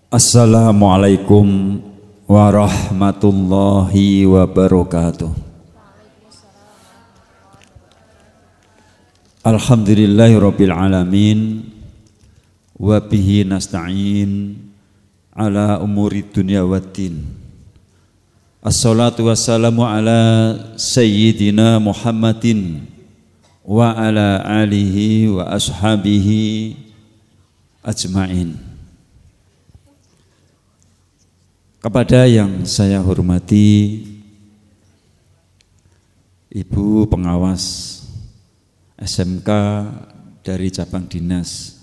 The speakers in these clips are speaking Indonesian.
Assalamualaikum warahmatullahi wabarakatuh. Alhamdulillahirabbil alamin wa bihi nasta'in ala umuri dunya waddin. Assalatu wassalamu ala sayyidina Muhammadin wa ala alihi wa ashabihi ajma'in. Kepada yang saya hormati Ibu Pengawas SMK dari Cabang Dinas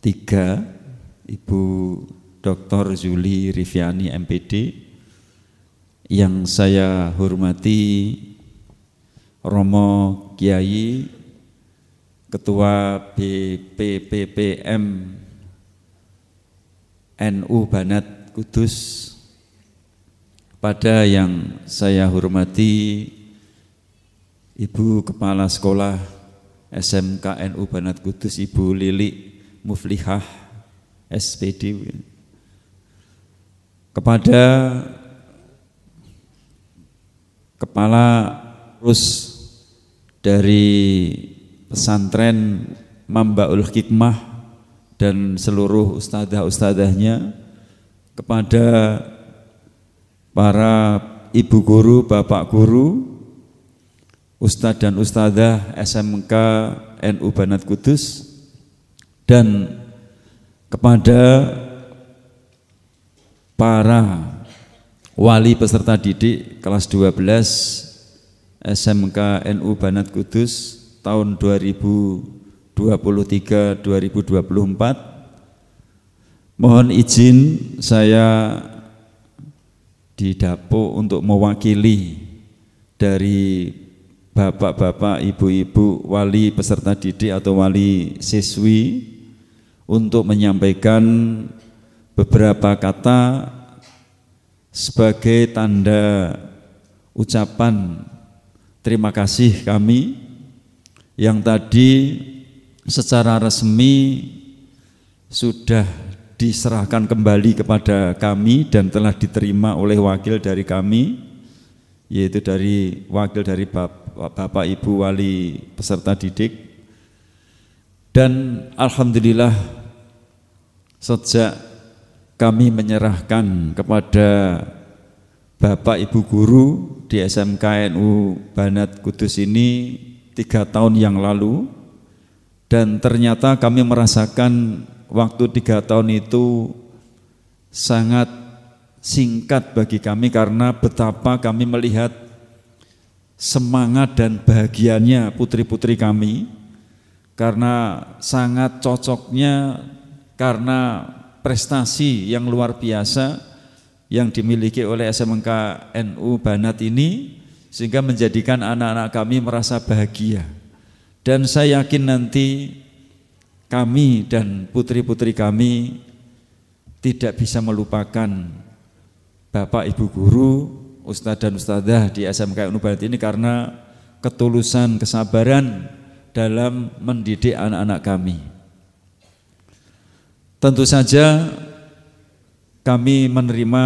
3, Ibu Dr. Zuli Riviani MPD, yang saya hormati Romo Kiai Ketua BPPPM NU Banat Kudus, pada yang saya hormati Ibu Kepala Sekolah SMK NU Banat Kudus Ibu Lili Muflihah SPD, kepada Kepala Urus dari pesantren Mambaul Hikmah dan seluruh ustadzah-ustadzahnya, kepada para ibu guru, bapak guru, ustadz dan ustadzah SMK NU Banat Kudus, dan kepada para wali peserta didik kelas 12 SMK NU Banat Kudus tahun 2023-2024. Mohon izin saya didapuk untuk mewakili dari bapak-bapak, ibu-ibu, wali peserta didik atau wali siswi untuk menyampaikan beberapa kata sebagai tanda ucapan terima kasih kami yang tadi secara resmi sudah diserahkan kembali kepada kami dan telah diterima oleh wakil dari kami, yaitu dari wakil dari Bapak Ibu wali peserta didik. Dan alhamdulillah sejak kami menyerahkan kepada Bapak Ibu guru di SMK NU Banat Kudus ini 3 tahun yang lalu, dan ternyata kami merasakan waktu 3 tahun itu sangat singkat bagi kami, karena betapa kami melihat semangat dan bahagianya putri-putri kami, karena sangat cocoknya, karena prestasi yang luar biasa yang dimiliki oleh SMK NU Banat ini, sehingga menjadikan anak-anak kami merasa bahagia. Dan saya yakin nanti kami dan putri-putri kami tidak bisa melupakan Bapak Ibu guru, ustadz dan ustadzah di SMK NU Banat ini, karena ketulusan, kesabaran dalam mendidik anak-anak kami. Tentu saja kami menerima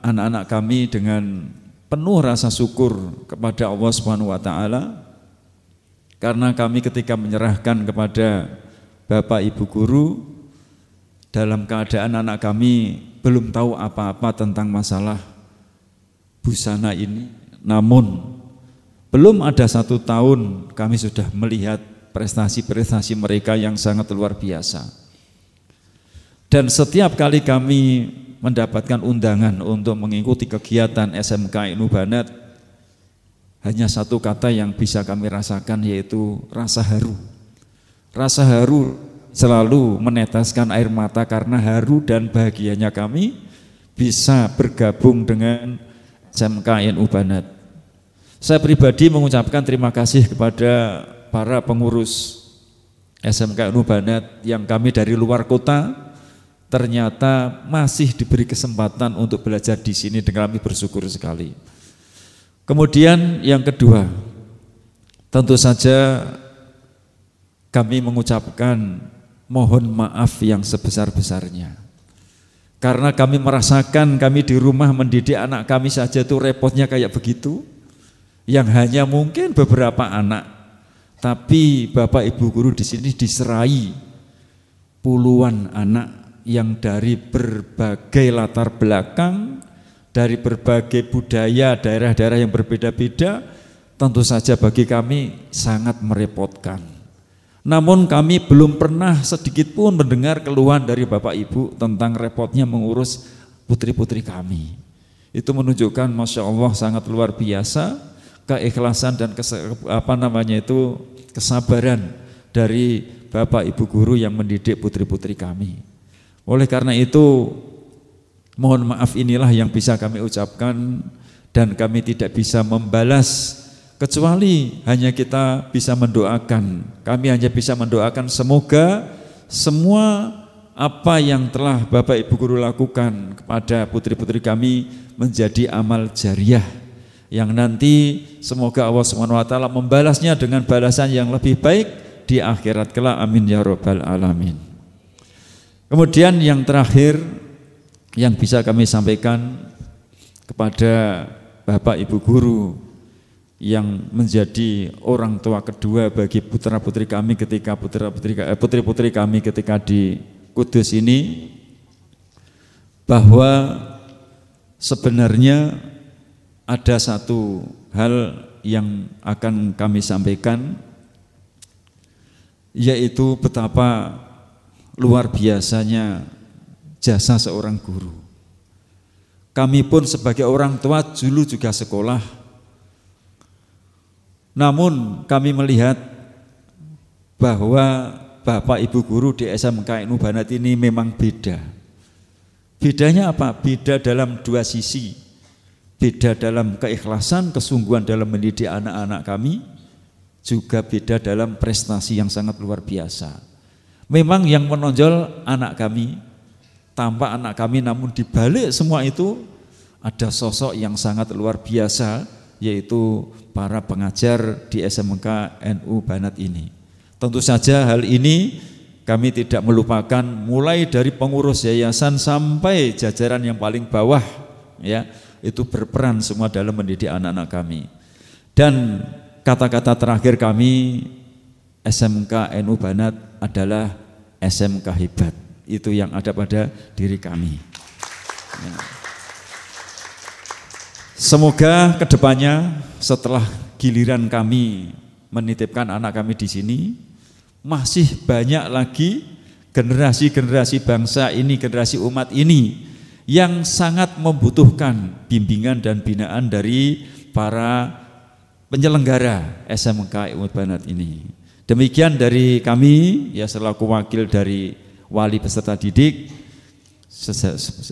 anak-anak kami dengan penuh rasa syukur kepada Allah Subhanahu wa taala, karena kami ketika menyerahkan kepada Bapak Ibu guru dalam keadaan anak kami belum tahu apa-apa tentang masalah busana ini, namun belum ada 1 tahun kami sudah melihat prestasi-prestasi mereka yang sangat luar biasa. Dan setiap kali kami mendapatkan undangan untuk mengikuti kegiatan SMK NU Banat, hanya 1 kata yang bisa kami rasakan, yaitu rasa haru. Rasa haru selalu menetaskan air mata, karena haru dan bahagianya kami bisa bergabung dengan SMK NU Banat. Saya pribadi mengucapkan terima kasih kepada para pengurus SMK NU Banat yang kami dari luar kota ternyata masih diberi kesempatan untuk belajar di sini, dengan kami bersyukur sekali. Kemudian yang kedua, tentu saja kami mengucapkan mohon maaf yang sebesar-besarnya Karena kami merasakan kami di rumah mendidik anak kami saja itu repotnya kayak begitu, yang hanya mungkin beberapa anak, tapi Bapak Ibu guru di sini diserai puluhan anak yang dari berbagai latar belakang, dari berbagai budaya, daerah-daerah yang berbeda-beda, tentu saja bagi kami sangat merepotkan. Namun kami belum pernah sedikit pun mendengar keluhan dari Bapak Ibu tentang repotnya mengurus putri-putri kami. Itu menunjukkan Masya Allah sangat luar biasa keikhlasan dan kesabaran dari Bapak Ibu guru yang mendidik putri-putri kami. Oleh karena itu mohon maaf inilah yang bisa kami ucapkan, dan kami tidak bisa membalas kecuali hanya kita bisa mendoakan. Kami hanya bisa mendoakan semoga semua apa yang telah Bapak Ibu guru lakukan kepada putri-putri kami menjadi amal jariah yang nanti semoga Allah SWT membalasnya dengan balasan yang lebih baik di akhirat kelak. Amin ya rabbal alamin. Kemudian yang terakhir yang bisa kami sampaikan kepada Bapak Ibu guru yang menjadi orang tua kedua bagi putra-putri kami ketika putri-putri kami ketika di Kudus ini, bahwa sebenarnya ada satu hal yang akan kami sampaikan, yaitu betapa luar biasanya jasa seorang guru. Kami pun sebagai orang tua dulu juga sekolah, namun kami melihat bahwa Bapak Ibu guru di SMK NU Banat ini memang beda. Bedanya apa? Beda dalam dua sisi. Beda dalam keikhlasan, kesungguhan dalam mendidik anak-anak kami, juga beda dalam prestasi yang sangat luar biasa. Memang yang menonjol anak kami, tampak anak kami, namun di balik semua itu ada sosok yang sangat luar biasa, yaitu para pengajar di SMK NU Banat ini. Tentu saja hal ini kami tidak melupakan, mulai dari pengurus yayasan sampai jajaran yang paling bawah, ya, itu berperan semua dalam mendidik anak-anak kami. Dan kata-kata terakhir kami, SMK NU Banat adalah SMK hebat. Itu yang ada pada diri kami. Ya. Semoga kedepannya setelah giliran kami menitipkan anak kami di sini, masih banyak lagi generasi-generasi bangsa ini, generasi umat ini yang sangat membutuhkan bimbingan dan binaan dari para penyelenggara SMK NU Banat ini. Demikian dari kami, ya, selaku wakil dari wali peserta didik.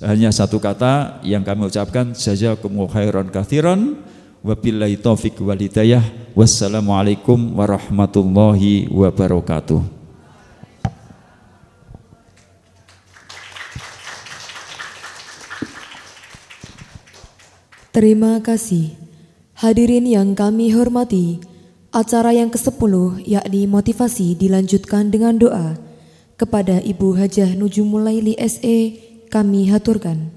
Hanya satu kata yang kami ucapkan, jazakumullahu khairan katsiran, wabillahi taufiq wal hidayah, wassalamualaikum warahmatullahi wabarakatuh. Terima kasih. Hadirin yang kami hormati, acara yang ke-10 yakni motivasi dilanjutkan dengan doa. Kepada Ibu Hajah Nujumulaili SE kami haturkan.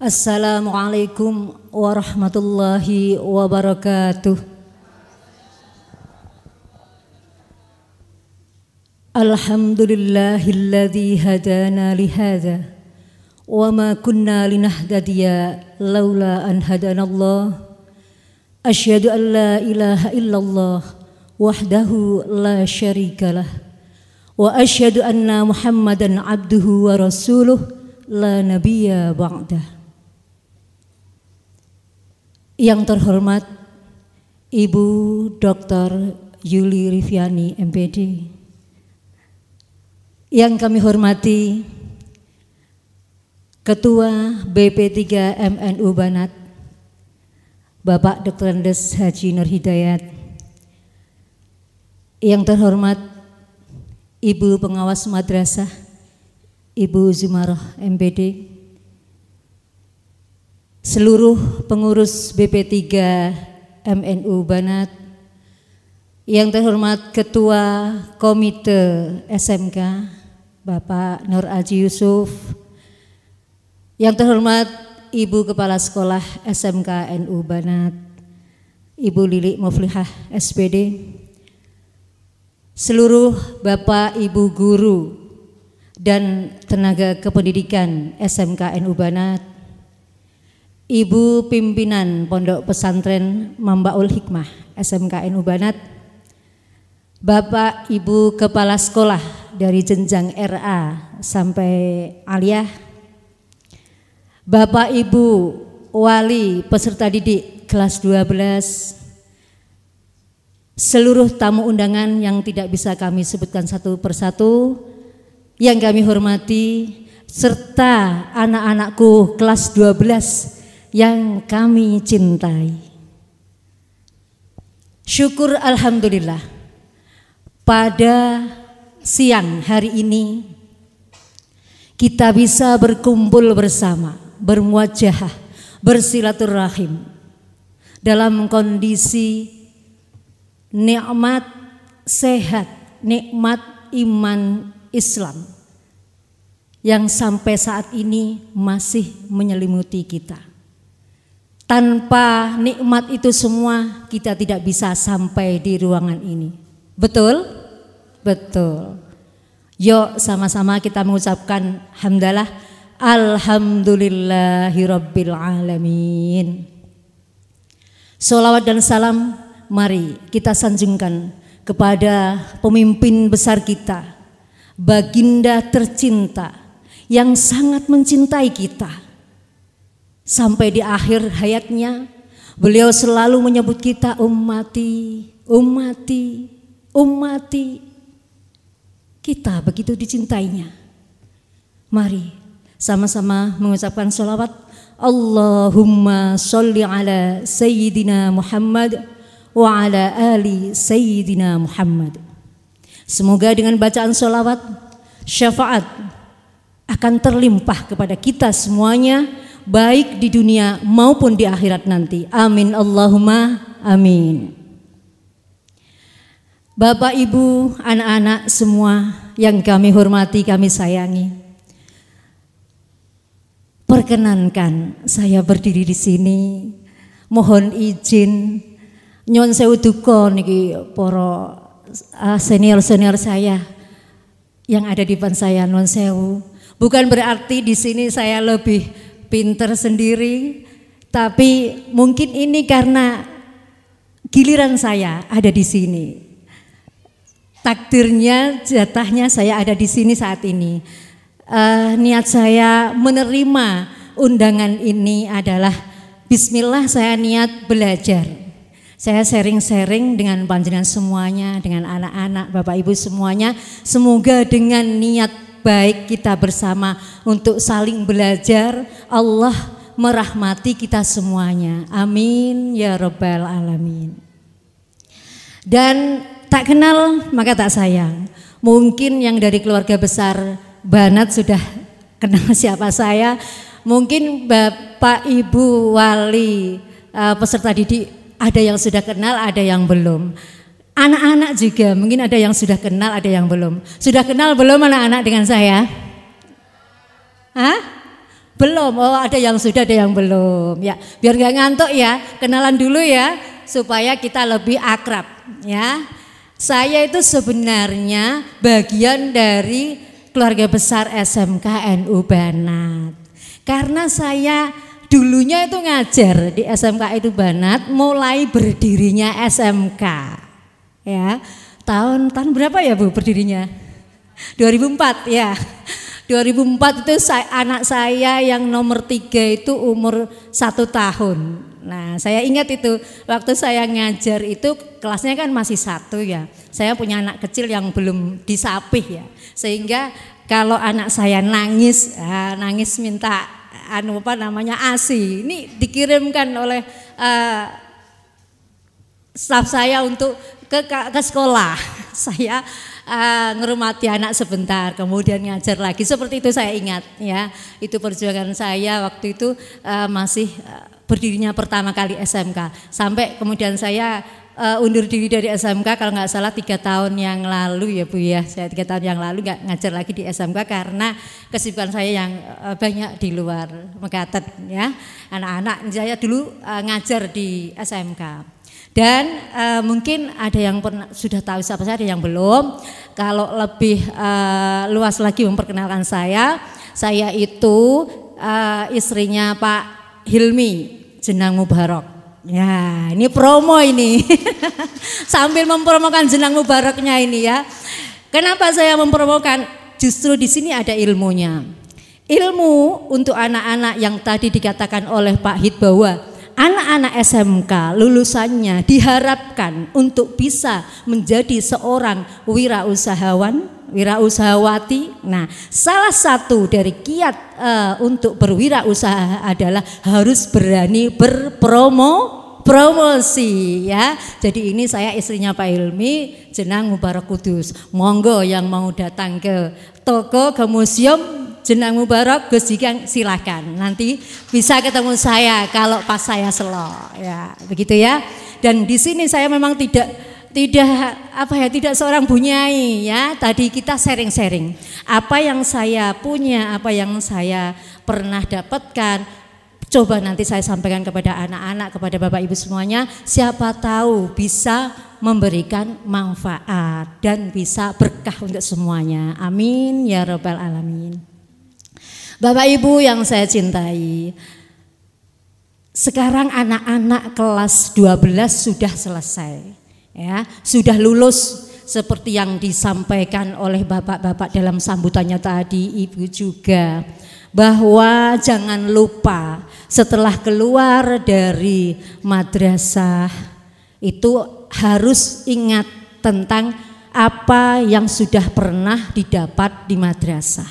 Assalamualaikum warahmatullahi wabarakatuh. Alhamdulillahilladzi hadana lihadza wa ma kunna linahtadiya laula an hadanallah. Asyhadu an la ilaha illallah wahdahu la syarikalah wa asyhadu anna Muhammadan abduhu wa rasuluh la nabiyya ba'dah. Yang terhormat Ibu Dr. Yuli Riviani MPD, yang kami hormati Ketua BP3 MNU Banat Bapak Dr. Andes Haji Nur Hidayat, yang terhormat Ibu Pengawas Madrasah Ibu Zumarah MPD, seluruh pengurus BP3 MNU Banat, yang terhormat Ketua Komite SMK Bapak Nur Aji Yusuf, yang terhormat Ibu Kepala Sekolah SMK NU Banat, Ibu Lili Muflihah SPD, seluruh Bapak Ibu guru dan tenaga kependidikan SMK NU Banat, Ibu pimpinan Pondok Pesantren Mambaul Hikmah SMK NU Banat, Bapak Ibu Kepala Sekolah dari jenjang RA sampai Aliyah, Bapak Ibu Wali peserta didik kelas 12, seluruh tamu undangan yang tidak bisa kami sebutkan satu persatu, yang kami hormati, serta anak-anakku kelas 12 yang kami cintai. Syukur alhamdulillah, pada siang hari ini kita bisa berkumpul bersama, bermuajahah, bersilaturahim dalam kondisi nikmat sehat, nikmat iman Islam yang sampai saat ini masih menyelimuti kita. Tanpa nikmat itu semua kita tidak bisa sampai di ruangan ini. Betul? Betul. Yuk sama-sama kita mengucapkan hamdalah, alhamdulillahirabbil alamin. Sholawat dan salam mari kita sanjungkan kepada pemimpin besar kita, baginda tercinta yang sangat mencintai kita. Sampai di akhir hayatnya beliau selalu menyebut kita ummati, ummati, ummati. Kita begitu dicintainya. Mari sama-sama mengucapkan sholawat. Allahumma sholli ala Sayyidina Muhammad wa ala ali Sayyidina Muhammad. Semoga dengan bacaan sholawat, syafaat akan terlimpah kepada kita semuanya, baik di dunia maupun di akhirat nanti. Amin Allahumma amin. Bapak Ibu, anak-anak semua yang kami hormati, kami sayangi, perkenankan saya berdiri di sini. Mohon izin nyuwun sewu duka niki para senior-senior saya yang ada di depan saya, nyuwun sewu. Bukan berarti di sini saya lebih pinter sendiri, tapi mungkin ini karena giliran saya ada di sini. Takdirnya, jatahnya saya ada di sini saat ini. Niat saya menerima undangan ini adalah bismillah, saya niat belajar. Saya sharing-sharing dengan panjenengan semuanya, dengan anak-anak, Bapak Ibu semuanya. Semoga dengan niat baik kita bersama untuk saling belajar, Allah merahmati kita semuanya. Amin ya rabbal alamin. Dan tak kenal maka tak sayang. Mungkin yang dari keluarga besar Banat sudah kenal siapa saya. Mungkin Bapak Ibu Wali peserta didik ada yang sudah kenal, ada yang belum. Anak-anak juga mungkin ada yang sudah kenal, ada yang belum. Sudah kenal belum anak-anak dengan saya? Hah? Belum. Oh, ada yang sudah, ada yang belum. Ya, biar nggak ngantuk ya, kenalan dulu ya supaya kita lebih akrab ya. Saya itu sebenarnya bagian dari keluarga besar SMK NU Banat. Karena saya dulunya itu ngajar di SMK NU Banat mulai berdirinya SMK. Ya, tahun berapa ya Bu berdirinya? 2004 ya. 2004 itu anak saya yang nomor 3 itu umur 1 tahun. Nah, saya ingat itu waktu saya ngajar itu kelasnya kan masih 1 ya. Saya punya anak kecil yang belum disapih ya. Sehingga kalau anak saya nangis minta ASI, ini dikirimkan oleh staf saya untuk ke sekolah. Saya ngurmati anak sebentar, kemudian ngajar lagi. Seperti itu saya ingat ya. Itu perjuangan saya waktu itu masih berdirinya pertama kali SMK. Sampai kemudian saya undur diri dari SMK kalau nggak salah 3 tahun yang lalu ya Bu ya. Saya 3 tahun yang lalu nggak ngajar lagi di SMK karena kesibukan saya yang banyak di luar Mekaten ya. Anak-anak saya dulu ngajar di SMK. Dan mungkin ada yang sudah tahu siapa saya, ada yang belum. Kalau lebih luas lagi memperkenalkan saya itu istrinya Pak Hilmi Jenang Mubarak. Ya, ini promo ini. Sambil mempromokan Jenang Mubaraknya ini ya. Kenapa saya mempromokan? Justru di sini ada ilmunya. Ilmu untuk anak-anak yang tadi dikatakan oleh Pak Hid bahwa anak-anak SMK lulusannya diharapkan untuk bisa menjadi seorang wirausahawati. Nah, salah satu dari kiat untuk berwirausaha adalah harus berani promosi ya. Jadi ini saya istrinya Pak Hilmi Jenang Mubarak Kudus. Monggo yang mau datang ke toko, ke museum Jenang Mubarak Gus Jigang silahkan. Nanti bisa ketemu saya kalau pas saya selo ya, begitu ya. Dan di sini saya memang tidak seorang bunyai ya. Tadi kita sharing-sharing apa yang saya punya, apa yang saya pernah dapatkan. Coba nanti saya sampaikan kepada anak-anak, kepada Bapak Ibu semuanya. Siapa tahu bisa memberikan manfaat dan bisa berkah untuk semuanya. Amin ya rabbal alamin. Bapak Ibu yang saya cintai, sekarang anak-anak kelas 12 sudah selesai. Ya, sudah lulus seperti yang disampaikan oleh bapak-bapak dalam sambutannya tadi, ibu juga, bahwa jangan lupa setelah keluar dari madrasah itu harus ingat tentang apa yang sudah pernah didapat di madrasah,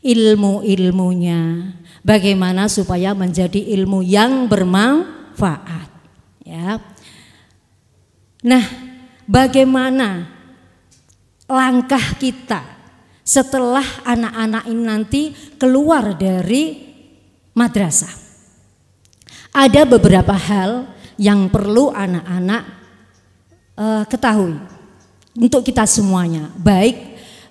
ilmu-ilmunya, bagaimana supaya menjadi ilmu yang bermanfaat ya. Nah, bagaimana langkah kita setelah anak-anak ini nanti keluar dari madrasah? Ada beberapa hal yang perlu anak-anak ketahui untuk kita semuanya, baik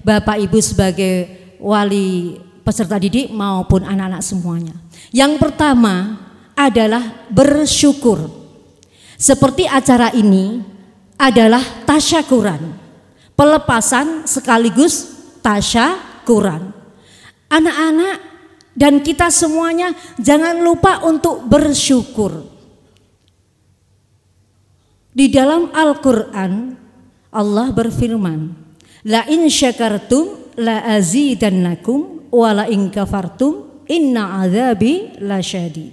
Bapak Ibu sebagai wali peserta didik maupun anak-anak semuanya. Yang pertama adalah bersyukur. Seperti acara ini adalah tasyakuran, pelepasan sekaligus tasyakuran. Anak-anak dan kita semuanya jangan lupa untuk bersyukur. Di dalam Al-Quran Allah berfirman, la in syakartum la azidannakum wa la in kafartum inna adzabi lasyadid.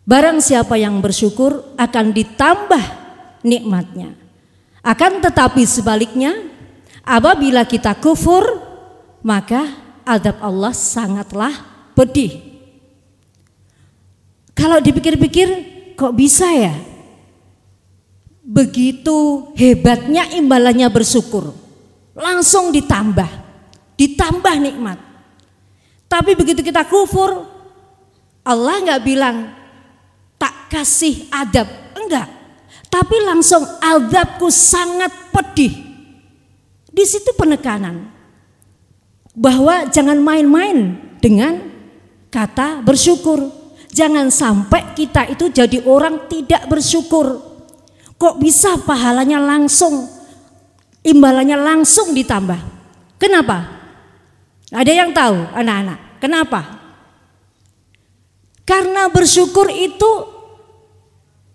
Barang siapa yang bersyukur akan ditambah nikmatnya. Akan tetapi sebaliknya, apabila kita kufur, maka azab Allah sangatlah pedih. Kalau dipikir-pikir, kok bisa ya? Begitu hebatnya imbalannya bersyukur, langsung ditambah nikmat. Tapi begitu kita kufur, Allah nggak bilang tak kasih adab, enggak. Tapi langsung azabku sangat pedih. Di situ penekanan bahwa jangan main-main dengan kata bersyukur. Jangan sampai kita itu jadi orang tidak bersyukur. Kok bisa pahalanya langsung, imbalannya langsung ditambah? Kenapa? Ada yang tahu anak-anak? Kenapa? Karena bersyukur itu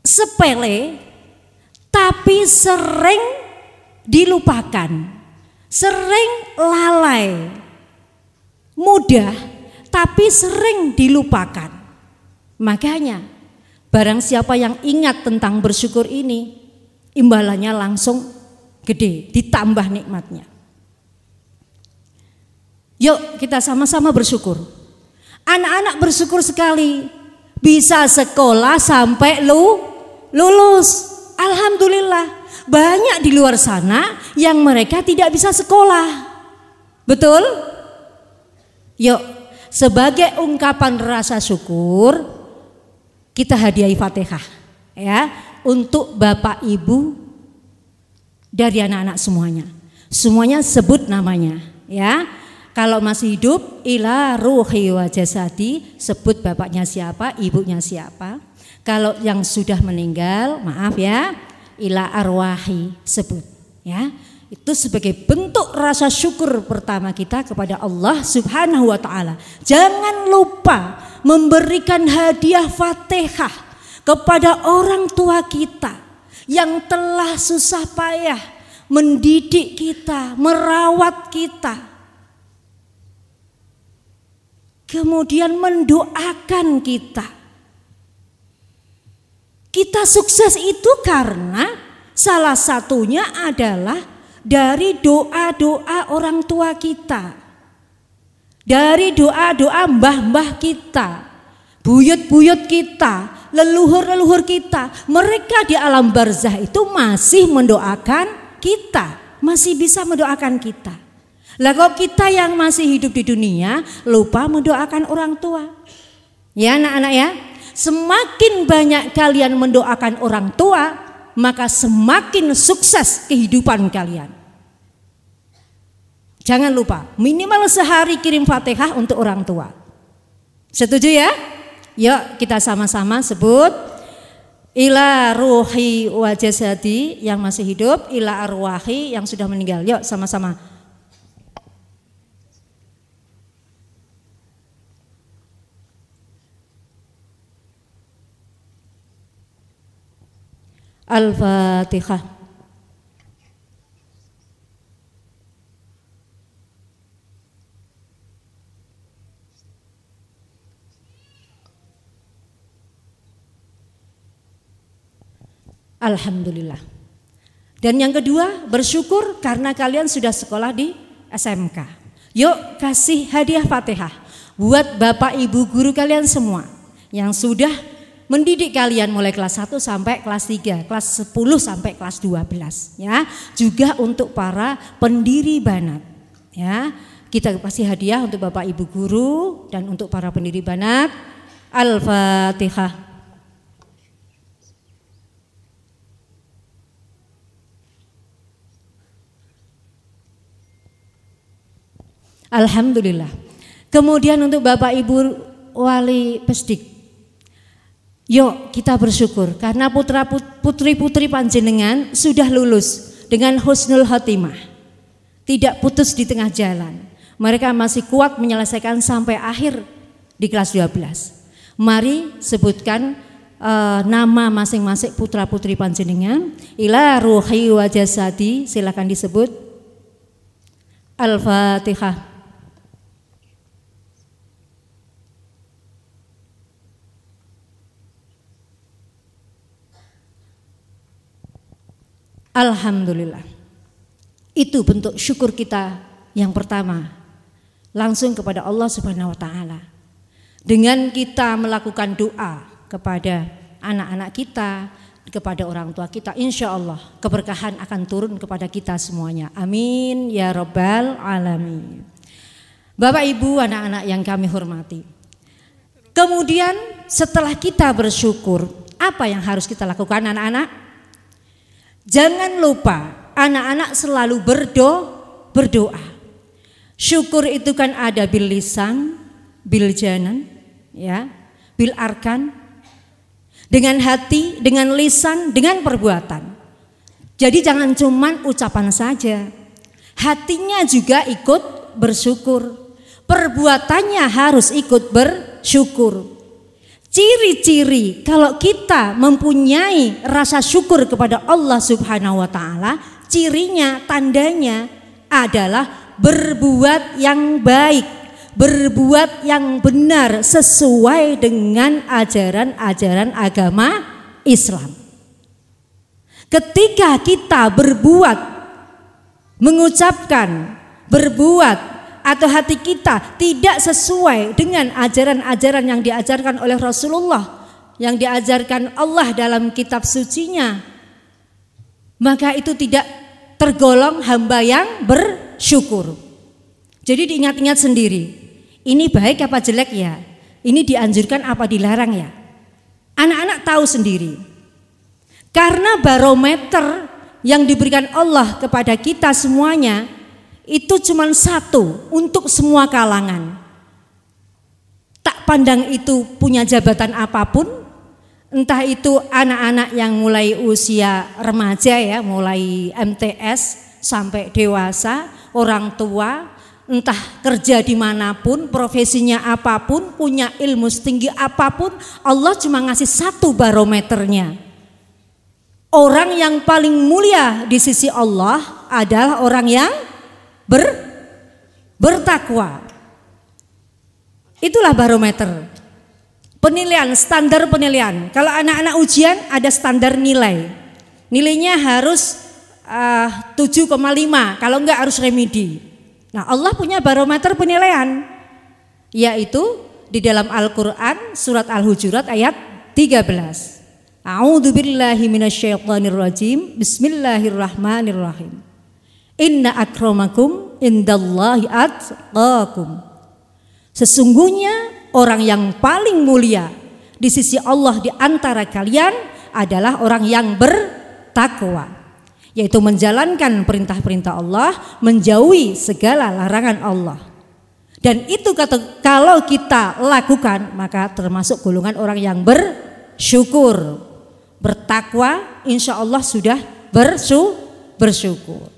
sepele, tapi sering dilupakan, sering lalai, mudah, tapi sering dilupakan. Makanya barang siapa yang ingat tentang bersyukur ini, imbalannya langsung gede, ditambah nikmatnya. Yuk kita sama-sama bersyukur. Anak-anak bersyukur sekali bisa sekolah sampai lulus. Alhamdulillah. banyak di luar sana yang mereka tidak bisa sekolah. Betul? Yuk, sebagai ungkapan rasa syukur kita hadiahi Fatihah ya untuk Bapak Ibu dari anak-anak semuanya. Semuanya sebut namanya ya. Kalau masih hidup, ila ruhi wa jasadi, sebut bapaknya siapa, ibunya siapa. Kalau yang sudah meninggal, maaf ya, ila arwahi, sebut ya. Itu sebagai bentuk rasa syukur pertama kita kepada Allah Subhanahu wa taala. Jangan lupa memberikan hadiah Fatihah kepada orang tua kita yang telah susah payah mendidik kita, merawat kita. Kemudian mendoakan kita. Kita sukses itu karena salah satunya adalah dari doa-doa orang tua kita, dari doa-doa mbah-mbah kita, buyut-buyut kita, leluhur-leluhur kita. Mereka di alam barzah itu masih mendoakan kita, masih bisa mendoakan kita. Lah kok kita yang masih hidup di dunia lupa mendoakan orang tua? Ya anak-anak ya, semakin banyak kalian mendoakan orang tua, maka semakin sukses kehidupan kalian. Jangan lupa minimal sehari kirim Fatihah untuk orang tua. Setuju ya? Yuk kita sama-sama sebut ila ruhi wa jasadi yang masih hidup, ila arwahi yang sudah meninggal. Yuk sama-sama. Al-Fatihah. Alhamdulillah. Dan yang kedua, bersyukur karena kalian sudah sekolah di SMK. Yuk kasih hadiah Fatihah buat Bapak Ibu guru kalian semua yang sudah mendidik kalian mulai kelas 1 sampai kelas 3, kelas 10 sampai kelas 12 ya. Juga untuk para pendiri Banat ya. Kita kasih hadiah untuk Bapak Ibu guru dan untuk para pendiri Banat. Al-Fatihah. Alhamdulillah. Kemudian untuk Bapak Ibu wali pesdik, yuk kita bersyukur karena putra putri panjenengan sudah lulus dengan husnul khotimah, tidak putus di tengah jalan. Mereka masih kuat menyelesaikan sampai akhir di kelas 12. Mari sebutkan nama masing-masing putra putri panjenengan. Ila ruhi wa jasadi, silakan disebut. Al-Fatihah. Alhamdulillah. Itu bentuk syukur kita yang pertama, langsung kepada Allah Subhanahu wa taala. Dengan kita melakukan doa kepada anak-anak kita, kepada orang tua kita, insya Allah keberkahan akan turun kepada kita semuanya. Amin ya rabbal alamin. Bapak Ibu, anak-anak yang kami hormati. Kemudian setelah kita bersyukur, apa yang harus kita lakukan anak-anak? Jangan lupa anak-anak selalu berdoa. Syukur itu kan ada bil lisan, bil janan, ya, bil arkan, dengan hati, dengan lisan, dengan perbuatan. Jadi jangan cuman ucapan saja, hatinya juga ikut bersyukur, perbuatannya harus ikut bersyukur. Ciri-ciri kalau kita mempunyai rasa syukur kepada Allah Subhanahu wa taala, cirinya, tandanya adalah berbuat yang baik, berbuat yang benar sesuai dengan ajaran-ajaran agama Islam. Ketika kita berbuat, mengucapkan, berbuat atau hati kita tidak sesuai dengan ajaran-ajaran yang diajarkan oleh Rasulullah, yang diajarkan Allah dalam kitab sucinya, maka itu tidak tergolong hamba yang bersyukur. Jadi diingat-ingat sendiri, ini baik apa jelek ya, ini dianjurkan apa dilarang ya. Anak-anak tahu sendiri. Karena barometer yang diberikan Allah kepada kita semuanya itu cuma satu untuk semua kalangan. Tak pandang itu punya jabatan apapun, entah itu anak-anak yang mulai usia remaja ya, mulai MTS sampai dewasa, orang tua, entah kerja dimanapun, profesinya apapun, punya ilmu setinggi apapun, Allah cuma ngasih satu barometernya. Orang yang paling mulia di sisi Allah adalah orang yang bertakwa. Itulah barometer. Penilaian, standar penilaian. Kalau anak-anak ujian ada standar nilai. Nilainya harus 7,5, kalau enggak harus remedi. Nah, Allah punya barometer penilaian, yaitu di dalam Al-Quran surat Al-Hujurat ayat 13. A'udzubillahi minasyaitonirrajim. Bismillahirrahmanirrahim. Inna akramakum indallahi atqakum. Sesungguhnya orang yang paling mulia di sisi Allah di antara kalian adalah orang yang bertakwa, yaitu menjalankan perintah-perintah Allah, menjauhi segala larangan Allah. Dan itu kalau kita lakukan, maka termasuk golongan orang yang bersyukur. Bertakwa insya Allah sudah bersyukur.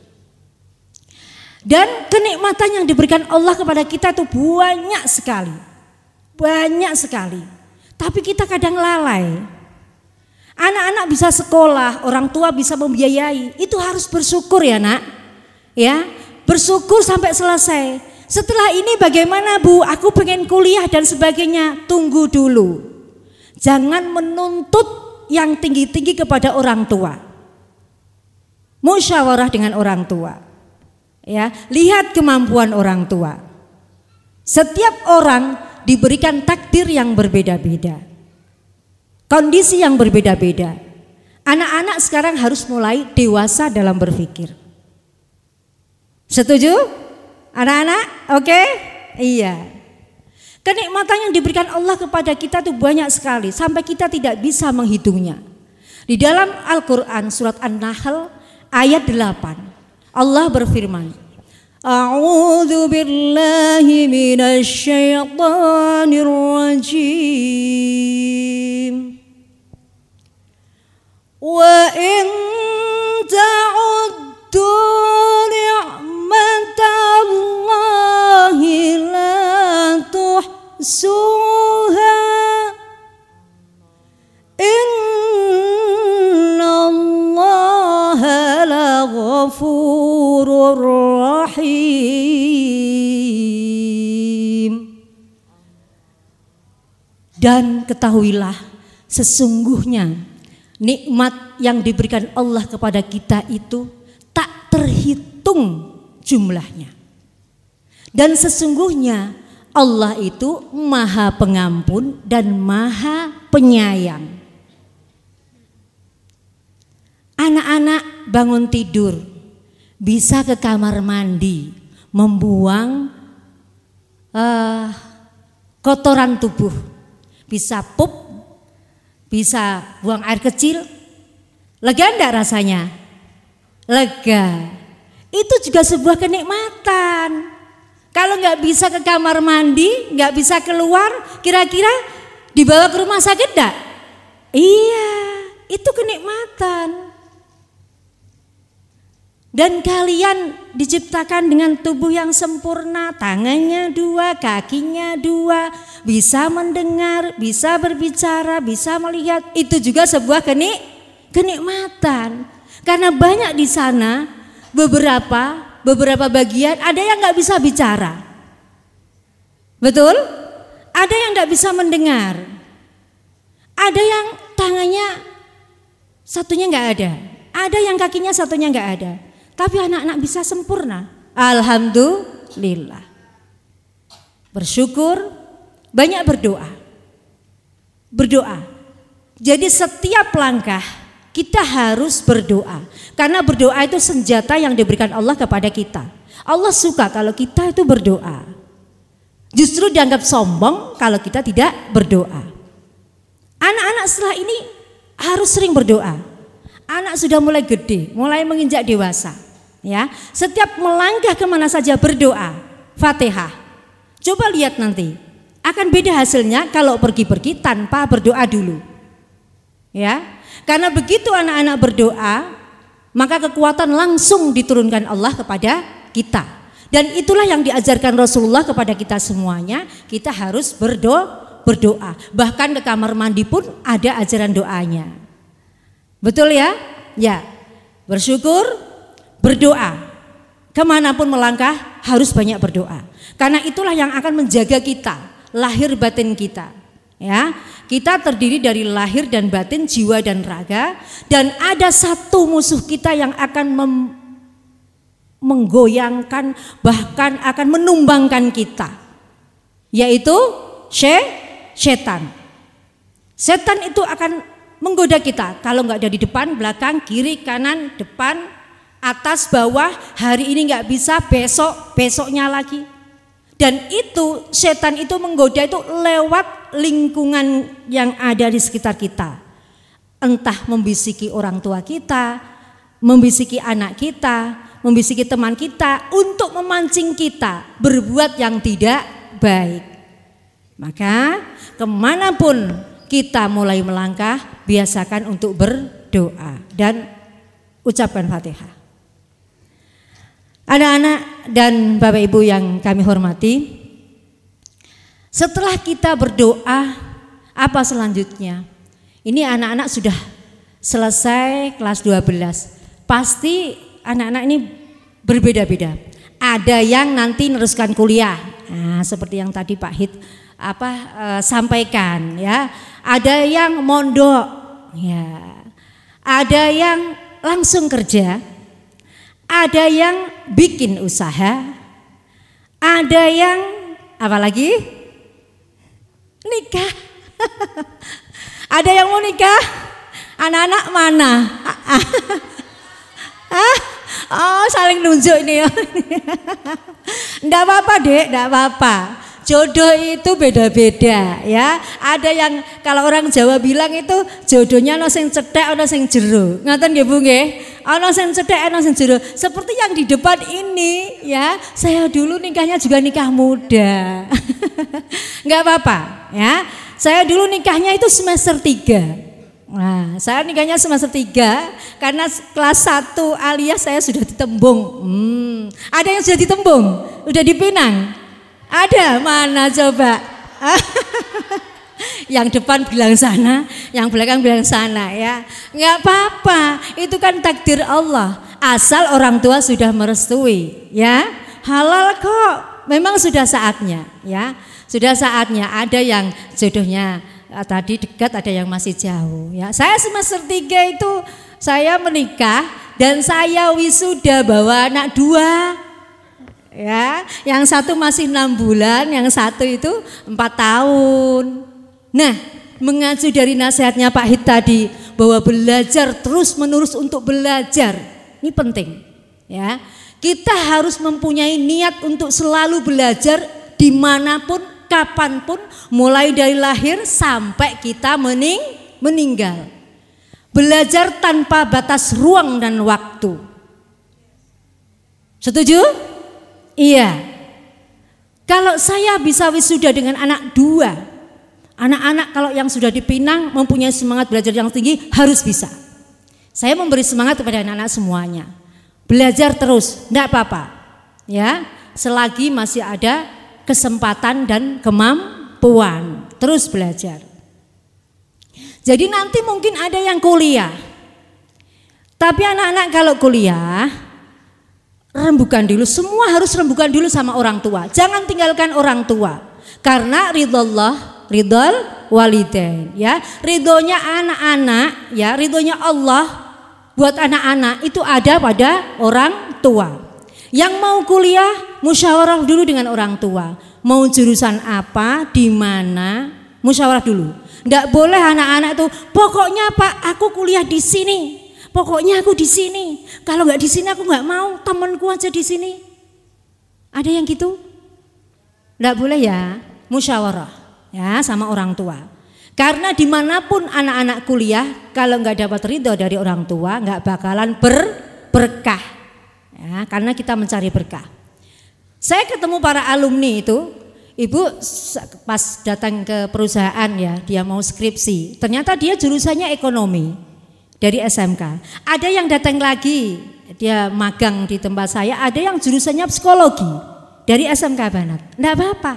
Dan kenikmatan yang diberikan Allah kepada kita itu banyak sekali. Banyak sekali. Tapi kita kadang lalai. Anak-anak bisa sekolah, orang tua bisa membiayai, itu harus bersyukur ya nak. Ya, bersyukur sampai selesai. Setelah ini bagaimana Bu? Aku pengen kuliah dan sebagainya. Tunggu dulu. Jangan menuntut yang tinggi-tinggi kepada orang tua. Musyawarah dengan orang tua. Ya, lihat kemampuan orang tua. Setiap orang diberikan takdir yang berbeda-beda, kondisi yang berbeda-beda. Anak-anak sekarang harus mulai dewasa dalam berpikir. Setuju? Anak-anak? Oke? Iya. Kenikmatan yang diberikan Allah kepada kita itu banyak sekali sampai kita tidak bisa menghitungnya. Di dalam Al-Quran surat An-Nahl ayat 8 Allah berfirman, A'udzu billahi minasy syaithanir rajim. Wa in ta'uddu ni'matallahi la tuhsuha. Innallaha laghafurur rahim. Dan ketahuilah sesungguhnya nikmat yang diberikan Allah kepada kita itu tak terhitung jumlahnya. Dan sesungguhnya Allah itu Maha Pengampun dan Maha Penyayang. Anak-anak bangun tidur, bisa ke kamar mandi, membuang kotoran tubuh, bisa pup, bisa buang air kecil. Lega enggak rasanya? Lega. Itu juga sebuah kenikmatan. Kalau nggak bisa ke kamar mandi, nggak bisa keluar, kira-kira dibawa ke rumah sakit enggak? Iya, itu kenikmatan. Dan kalian diciptakan dengan tubuh yang sempurna, tangannya 2, kakinya 2, bisa mendengar, bisa berbicara, bisa melihat. Itu juga sebuah kenikmatan. Karena banyak di sana beberapa bagian ada yang nggak bisa bicara, betul? Ada yang nggak bisa mendengar, ada yang tangannya satunya nggak ada yang kakinya satunya nggak ada. Tapi anak-anak bisa sempurna. Alhamdulillah. Bersyukur, banyak berdoa. Berdoa. Jadi setiap langkah Kita harus berdoa. Karena berdoa itu senjata yang diberikan Allah kepada kita. Allah suka kalau kita itu berdoa. Justru dianggap sombong kalau kita tidak berdoa. Anak-anak setelah ini harus sering berdoa. Anak sudah mulai gede, mulai menginjak dewasa. Ya, setiap melangkah kemana saja berdoa, Fatihah. Coba lihat nanti, akan beda hasilnya kalau pergi-pergi tanpa berdoa dulu. Ya, karena begitu anak-anak berdoa, maka kekuatan langsung diturunkan Allah kepada kita. Dan itulah yang diajarkan Rasulullah kepada kita semuanya. Kita harus berdoa. Bahkan ke kamar mandi pun ada ajaran doanya. Betul ya? Ya. Bersyukur, berdoa. Kemanapun melangkah harus banyak berdoa. Karena itulah yang akan menjaga kita, lahir batin kita. Ya, kita terdiri dari lahir dan batin, jiwa dan raga. Dan ada satu musuh kita yang akan menggoyangkan, bahkan akan menumbangkan kita, yaitu setan. Setan itu akan menggoda kita. Kalau nggak ada di depan, belakang, kiri, kanan, depan, atas, bawah, hari ini nggak bisa, besoknya lagi. Dan itu setan itu menggoda itu lewat lingkungan yang ada di sekitar kita. Entah membisiki orang tua kita, membisiki anak kita, membisiki teman kita untuk memancing kita berbuat yang tidak baik. Maka kemanapun kita mulai melangkah, biasakan untuk berdoa dan ucapkan Fatihah. Anak-anak dan Bapak Ibu yang kami hormati, setelah kita berdoa, apa selanjutnya? Ini anak-anak sudah selesai kelas 12. Pasti anak-anak ini berbeda-beda. Ada yang nanti meneruskan kuliah, nah, seperti yang tadi Pak Hid sampaikan, ya. Ada yang mondok, ya. Ada yang langsung kerja, ada yang bikin usaha, ada yang apa lagi? Nikah. Ada yang mau nikah? Anak-anak mana? Oh, saling nunjuk ini ya. Enggak apa-apa, Dek, enggak apa-apa. Jodoh itu beda-beda ya. Ada yang kalau orang Jawa bilang itu jodohnya ana sing cethek ana sing jero. Ngaten nggih Bu nggih? Ana sing cethek ana sing jero. Seperti yang di depan ini ya. Saya dulu nikahnya juga nikah muda. Enggak apa-apa ya. Saya dulu nikahnya itu semester 3. Nah, saya nikahnya semester 3 karena kelas 1 alias saya sudah ditembung. Ada yang sudah ditembung? Udah dipinang? Ada, mana coba? Yang depan bilang sana, yang belakang bilang sana ya. Enggak apa-apa, itu kan takdir Allah. Asal orang tua sudah merestui ya. Halal kok, memang sudah saatnya ya. Sudah saatnya. Ada yang jodohnya tadi dekat, ada yang masih jauh ya. Saya semester 3 itu saya menikah dan saya wisuda bawa anak 2. Ya, yang satu masih 6 bulan, yang satu itu 4 tahun. Nah, mengacu dari nasihatnya Pak Hid tadi bahwa belajar terus menerus untuk belajar, ini penting. Ya, kita harus mempunyai niat untuk selalu belajar dimanapun, kapanpun, mulai dari lahir sampai kita meninggal. Belajar tanpa batas ruang dan waktu. Setuju? Iya. Kalau saya bisa wisuda dengan anak 2, anak-anak kalau yang sudah dipinang mempunyai semangat belajar yang tinggi harus bisa. Saya memberi semangat kepada anak-anak semuanya. Belajar terus, enggak apa-apa. Ya, selagi masih ada kesempatan dan kemampuan, terus belajar. Jadi nanti mungkin ada yang kuliah. Tapi anak-anak kalau kuliah rembukan dulu, semua harus rembukan dulu sama orang tua. Jangan tinggalkan orang tua. Karena ridhollah, ridhol walidain ya. Ridhonya anak-anak ya, ridhonya Allah buat anak-anak itu ada pada orang tua. Yang mau kuliah musyawarah dulu dengan orang tua. Mau jurusan apa, di mana, musyawarah dulu. Enggak boleh anak-anak itu, pokoknya Pak aku kuliah di sini, pokoknya aku di sini. Kalau enggak di sini aku enggak mau, temanku aja di sini. Ada yang gitu? Enggak boleh ya, musyawarah ya sama orang tua. Karena dimanapun anak-anak kuliah, kalau enggak dapat ridho dari orang tua, enggak bakalan berkah. Ya, karena kita mencari berkah. Saya ketemu para alumni itu, ibu pas datang ke perusahaan ya, dia mau skripsi. Ternyata dia jurusannya ekonomi dari SMK. Ada yang datang lagi, dia magang di tempat saya. Ada yang jurusannya psikologi dari SMK Banat. Enggak apa-apa.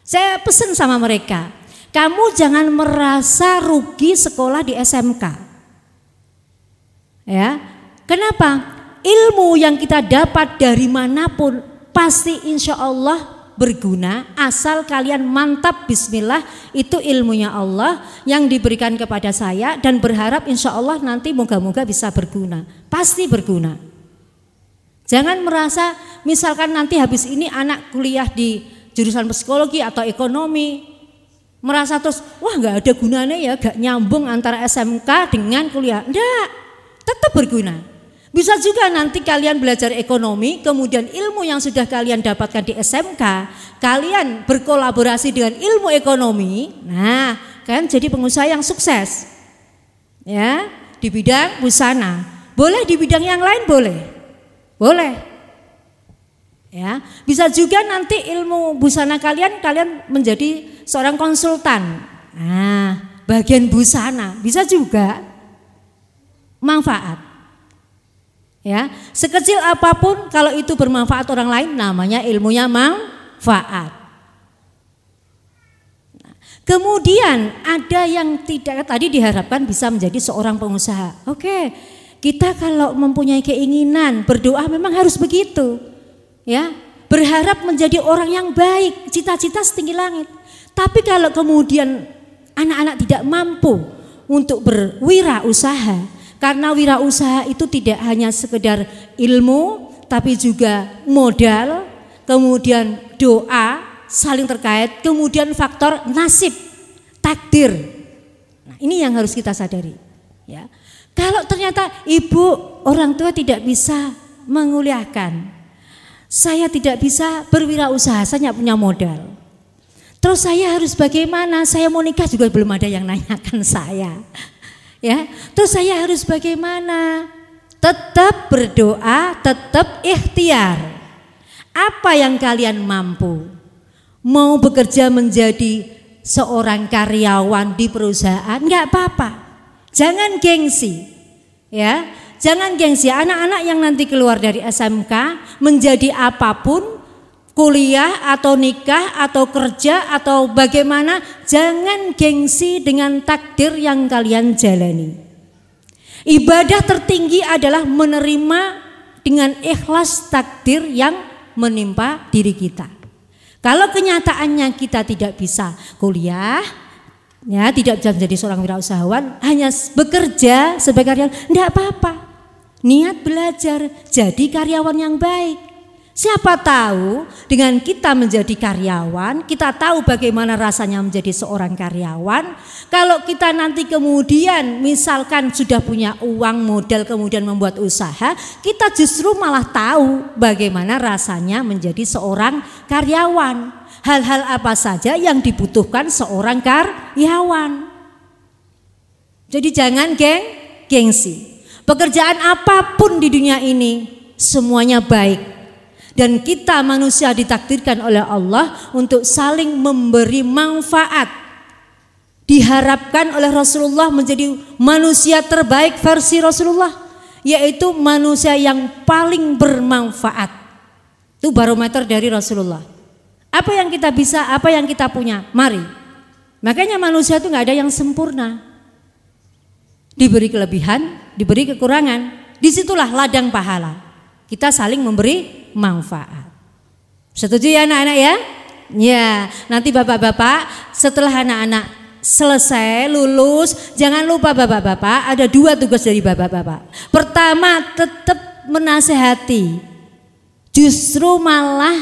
Saya pesan sama mereka, kamu jangan merasa rugi sekolah di SMK. Ya, kenapa? Ilmu yang kita dapat dari manapun pasti insya Allah berguna, asal kalian mantap bismillah, itu ilmunya Allah yang diberikan kepada saya, dan berharap insya Allah nanti moga-moga bisa berguna. Pasti berguna. Jangan merasa misalkan nanti habis ini anak kuliah di jurusan psikologi atau ekonomi, merasa terus wah nggak ada gunanya ya, gak nyambung antara SMK dengan kuliah. Enggak, tetap berguna. Bisa juga nanti kalian belajar ekonomi, kemudian ilmu yang sudah kalian dapatkan di SMK, kalian berkolaborasi dengan ilmu ekonomi. Nah, kalian jadi pengusaha yang sukses. Ya, di bidang busana. Boleh di bidang yang lain boleh. Boleh. Ya, bisa juga nanti ilmu busana kalian menjadi seorang konsultan. Nah, bagian busana bisa juga manfaat. Ya, sekecil apapun kalau itu bermanfaat orang lain, namanya ilmunya manfaat. Nah, kemudian ada yang tidak, tadi diharapkan bisa menjadi seorang pengusaha. Oke, kita kalau mempunyai keinginan berdoa memang harus begitu. Ya, berharap menjadi orang yang baik, cita-cita setinggi langit. Tapi kalau kemudian anak-anak tidak mampu untuk berwirausaha, karena wirausaha itu tidak hanya sekedar ilmu, tapi juga modal, kemudian doa, saling terkait, kemudian faktor nasib, takdir. Nah, ini yang harus kita sadari. Ya, kalau ternyata ibu orang tua tidak bisa menguliakan, saya tidak bisa berwirausaha, saya tidak punya modal. Terus saya harus bagaimana? Saya mau nikah juga belum ada yang nanyakan saya. Ya, terus saya harus bagaimana? Tetap berdoa, tetap ikhtiar. Apa yang kalian mampu? Mau bekerja menjadi seorang karyawan di perusahaan, enggak apa-apa. Jangan gengsi. Ya, jangan gengsi. Anak-anak yang nanti keluar dari SMK menjadi apapun, kuliah atau nikah atau kerja atau bagaimana, jangan gengsi dengan takdir yang kalian jalani. Ibadah tertinggi adalah menerima dengan ikhlas takdir yang menimpa diri kita. Kalau kenyataannya kita tidak bisa kuliah, ya tidak bisa menjadi seorang wirausahawan, hanya bekerja sebagai karyawan, enggak apa-apa. Niat belajar, jadi karyawan yang baik. Siapa tahu dengan kita menjadi karyawan, kita tahu bagaimana rasanya menjadi seorang karyawan. Kalau kita nanti kemudian misalkan sudah punya uang modal kemudian membuat usaha, kita justru malah tahu bagaimana rasanya menjadi seorang karyawan. Hal-hal apa saja yang dibutuhkan seorang karyawan. Jadi jangan gengsi. Pekerjaan apapun di dunia ini semuanya baik. Dan kita manusia ditakdirkan oleh Allah untuk saling memberi manfaat. Diharapkan oleh Rasulullah menjadi manusia terbaik versi Rasulullah, yaitu manusia yang paling bermanfaat. Itu barometer dari Rasulullah. Apa yang kita bisa, apa yang kita punya, mari. Makanya manusia itu gak ada yang sempurna. Diberi kelebihan, diberi kekurangan. Disitulah ladang pahala. Kita saling memberi manfaat. Setuju ya anak-anak ya? Ya, nanti bapak-bapak setelah anak-anak selesai lulus, jangan lupa bapak-bapak ada 2 tugas dari bapak-bapak. Pertama, tetap menasehati. Justru malah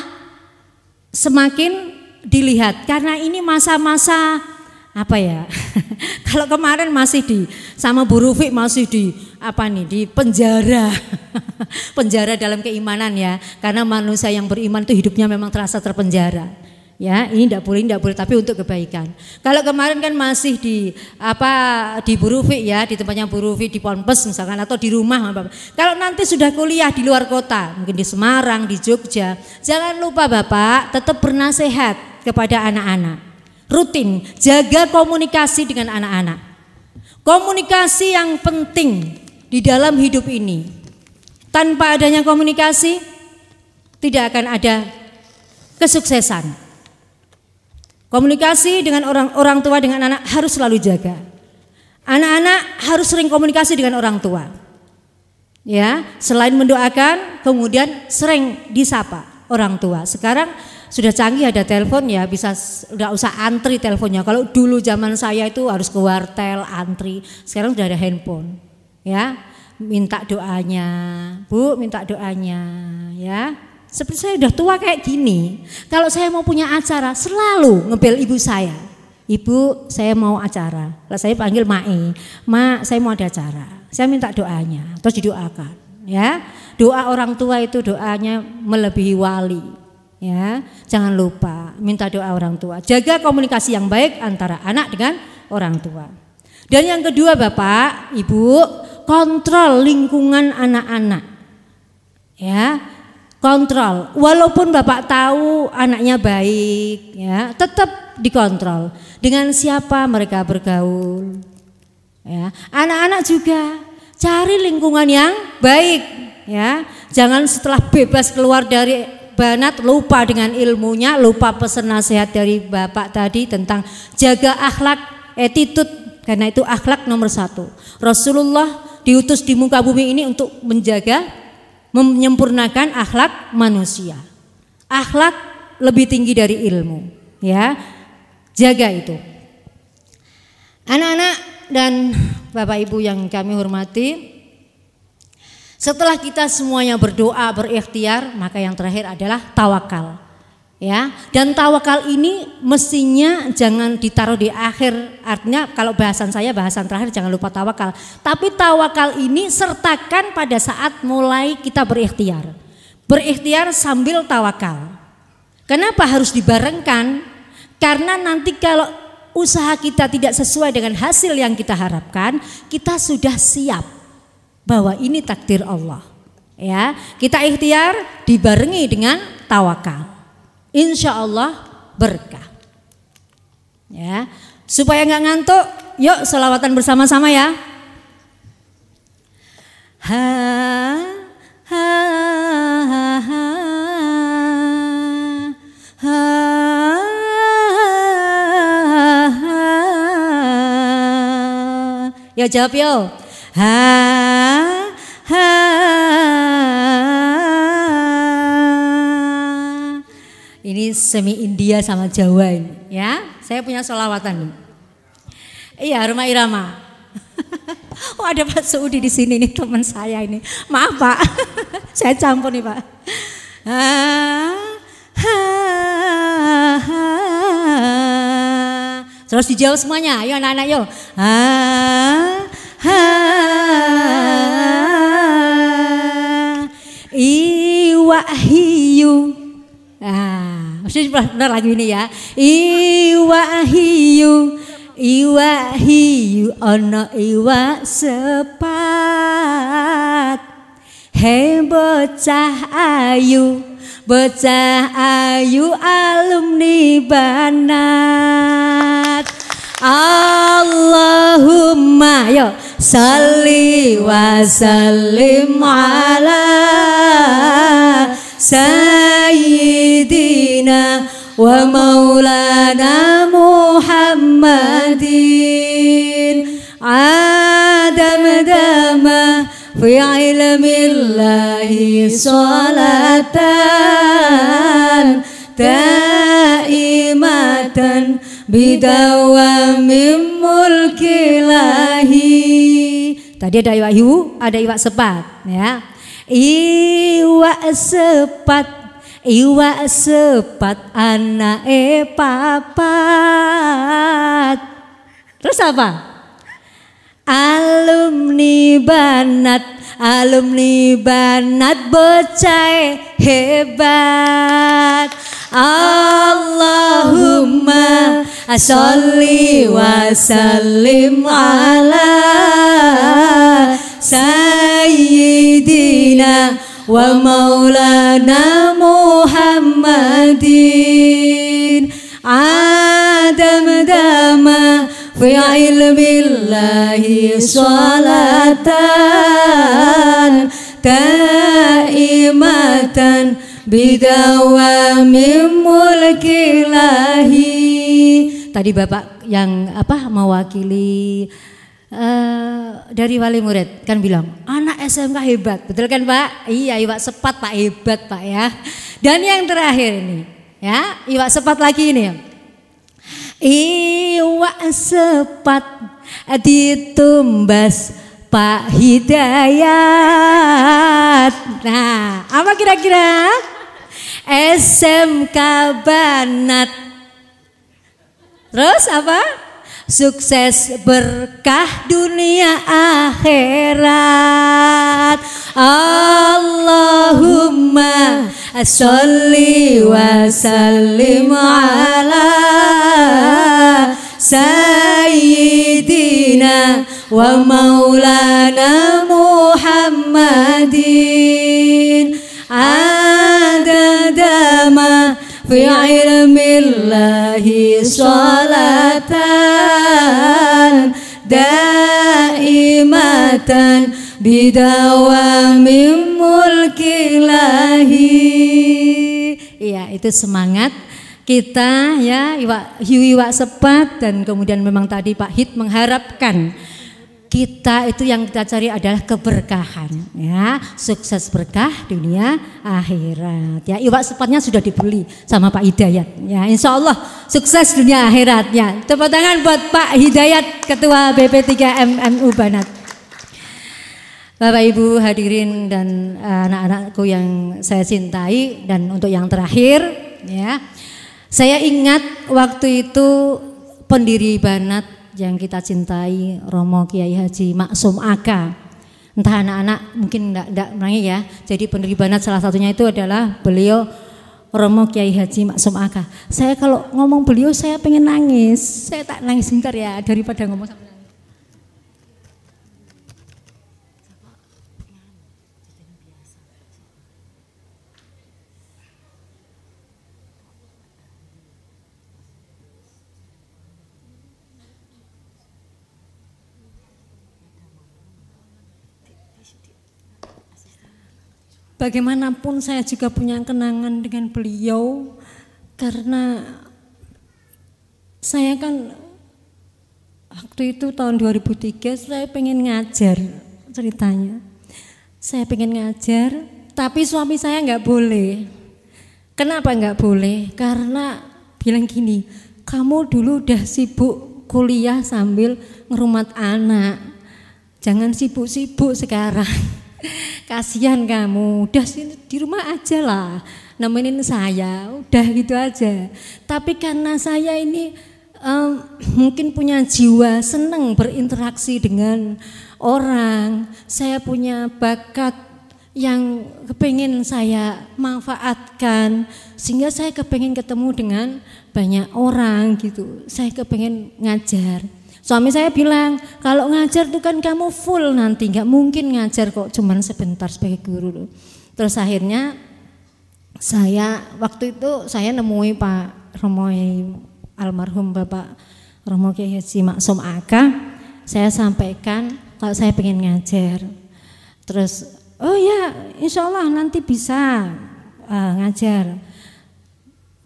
semakin dilihat karena ini masa-masa apa ya? Kalau kemarin masih sama Bu Rufi masih di penjara. Penjara dalam keimanan ya. Karena manusia yang beriman itu hidupnya memang terasa terpenjara. Ya, ini tidak boleh tapi untuk kebaikan. Kalau kemarin kan masih di Bu Rufi ya, di tempatnya Bu Rufi di Ponpes misalkan atau di rumah. Kalau nanti sudah kuliah di luar kota, mungkin di Semarang, di Jogja, jangan lupa Bapak tetap bernasihat kepada anak-anak. Rutin jaga komunikasi dengan anak-anak. Komunikasi yang penting di dalam hidup ini. Tanpa adanya komunikasi tidak akan ada kesuksesan. Komunikasi dengan orang tua dengan anak harus selalu jaga. Anak-anak harus sering komunikasi dengan orang tua. Ya, selain mendoakan, kemudian sering disapa orang tua. Sekarang sudah canggih ada telepon ya, bisa udah usah antri teleponnya. Kalau dulu zaman saya itu harus ke wartel antri, sekarang sudah ada handphone. Ya, minta doanya, Bu, minta doanya, ya. Seperti saya udah tua kayak gini. Kalau saya mau punya acara, selalu ngebel ibu saya. Ibu, saya mau acara. Lalu saya panggil Mae, Ma, saya mau ada acara. Saya minta doanya, terus didoakan. Ya, doa orang tua itu doanya melebihi wali. Ya, jangan lupa minta doa orang tua. Jaga komunikasi yang baik antara anak dengan orang tua. Dan yang kedua Bapak, Ibu, kontrol lingkungan anak-anak. Ya, kontrol. Walaupun Bapak tahu anaknya baik, ya, tetap dikontrol. Dengan siapa mereka bergaul. Ya, anak-anak juga cari lingkungan yang baik. Ya, jangan setelah bebas keluar dari Banat lupa dengan ilmunya, lupa pesan nasihat dari Bapak tadi tentang jaga akhlak, attitude, karena itu akhlak nomor 1. Rasulullah diutus di muka bumi ini untuk menjaga, menyempurnakan akhlak manusia. Akhlak lebih tinggi dari ilmu, ya. Jaga itu. Anak-anak dan Bapak Ibu yang kami hormati, setelah kita semuanya berdoa, berikhtiar, maka yang terakhir adalah tawakal. Ya, dan tawakal ini mestinya jangan ditaruh di akhir. Artinya kalau bahasan terakhir jangan lupa tawakal. Tapi tawakal ini sertakan pada saat mulai kita berikhtiar. Berikhtiar sambil tawakal. Kenapa harus dibarengkan? Karena nanti kalau usaha kita tidak sesuai dengan hasil yang kita harapkan, kita sudah siap bahwa ini takdir Allah. Ya, kita ikhtiar dibarengi dengan tawakal. Insya Allah berkah. Ya, supaya nggak ngantuk, yuk selawatan bersama-sama ya. Ha ha ha ha ha ha. Ya jawab yo. Ha ha. Ini semi India sama Jawa ini, ya. Saya punya sholawatan nih. Iya, rumah irama. Oh, ada Pak Saudi di sini nih, teman saya ini. Maaf Pak, saya campur nih Pak. Ha, ha, ha. Terus dijawab semuanya, ayo anak-anak yuk. Ha, ha. Iwahiyu. Nah, mesti benar lagu ini ya. Iwahiyu, iwahiyu, ono iwa sepat. Hei bocah ayu, alumni Banat. Allahumma yo salli wa sallim ala Sayyidina wa maulana Muhammadin Adam dama fi ilmillahi salatan daimatan bidawamim mulkilahi. Tadi ada iwa ada iwa sepat ya. Iwa sepat anake papat. Terus apa? Alumni Banat bocah hebat. Allahumma sholli wa sallim ala sayyidina wa maulana Muhammadin. Adam dama fi ilmillahi sholatan taimatan bidawami mulkilahi. Tadi Bapak yang mewakili dari wali murid kan bilang anak SMK hebat, betul kan Pak? Iya, Iwak Sepat Pak, hebat Pak ya. Dan yang terakhir ini ya, Iwak Sepat lagi ini. Iwak Sepat ditumbas Pak Hidayat. Nah, apa kira-kira? SMK Banat. Terus apa? Sukses berkah dunia akhirat. Allahumma sholli wa sallim ala sayyidina wa maulana Muhammadin. Adadama fi ilmillahi sholatan daimatan bidawami mulkilahi. Iya, itu semangat kita ya, Iwak Sepat, dan kemudian memang tadi Pak Hid mengharapkan kita itu yang kita cari adalah keberkahan ya, sukses berkah dunia akhirat ya. Iwak Sepatnya sudah dibeli sama Pak Hidayat ya, insya Allah sukses dunia akhiratnya. Tepuk tangan buat Pak Hidayat, Ketua BP3 MMU Banat. Bapak Ibu hadirin dan anak-anakku yang saya cintai, dan untuk yang terakhir ya, saya ingat waktu itu pendiri Banat yang kita cintai, Romo Kiai Haji Maksum Aka. Entah anak-anak mungkin enggak menangi ya. Jadi pendiri Banat salah satunya itu adalah beliau Romo Kiai Haji Maksum Aka. Saya kalau ngomong beliau saya pengen nangis. Saya tak nangis sebentar ya daripada ngomong sampai nangis. Bagaimanapun saya juga punya kenangan dengan beliau, karena saya kan waktu itu tahun 2003 saya pengen ngajar ceritanya. Saya pengen ngajar, tapi suami saya nggak boleh. Kenapa nggak boleh? Karena bilang gini, kamu dulu udah sibuk kuliah sambil ngerumat anak, jangan sibuk-sibuk sekarang. Kasihan kamu, udah di rumah aja lah, nemenin saya, udah gitu aja. Tapi karena saya ini mungkin punya jiwa senang berinteraksi dengan orang, saya punya bakat yang kepengen saya manfaatkan, sehingga saya kepengen ketemu dengan banyak orang gitu, saya kepengen ngajar. Suami saya bilang, kalau ngajar tuh kan kamu full nanti, nggak mungkin ngajar kok cuman sebentar sebagai guru. Terus akhirnya saya waktu itu saya nemui Pak Romo almarhum Bapak Romo Kiai Haji Maksum Aka, saya sampaikan kalau saya pengen ngajar. Terus, oh ya insya Allah nanti bisa ngajar.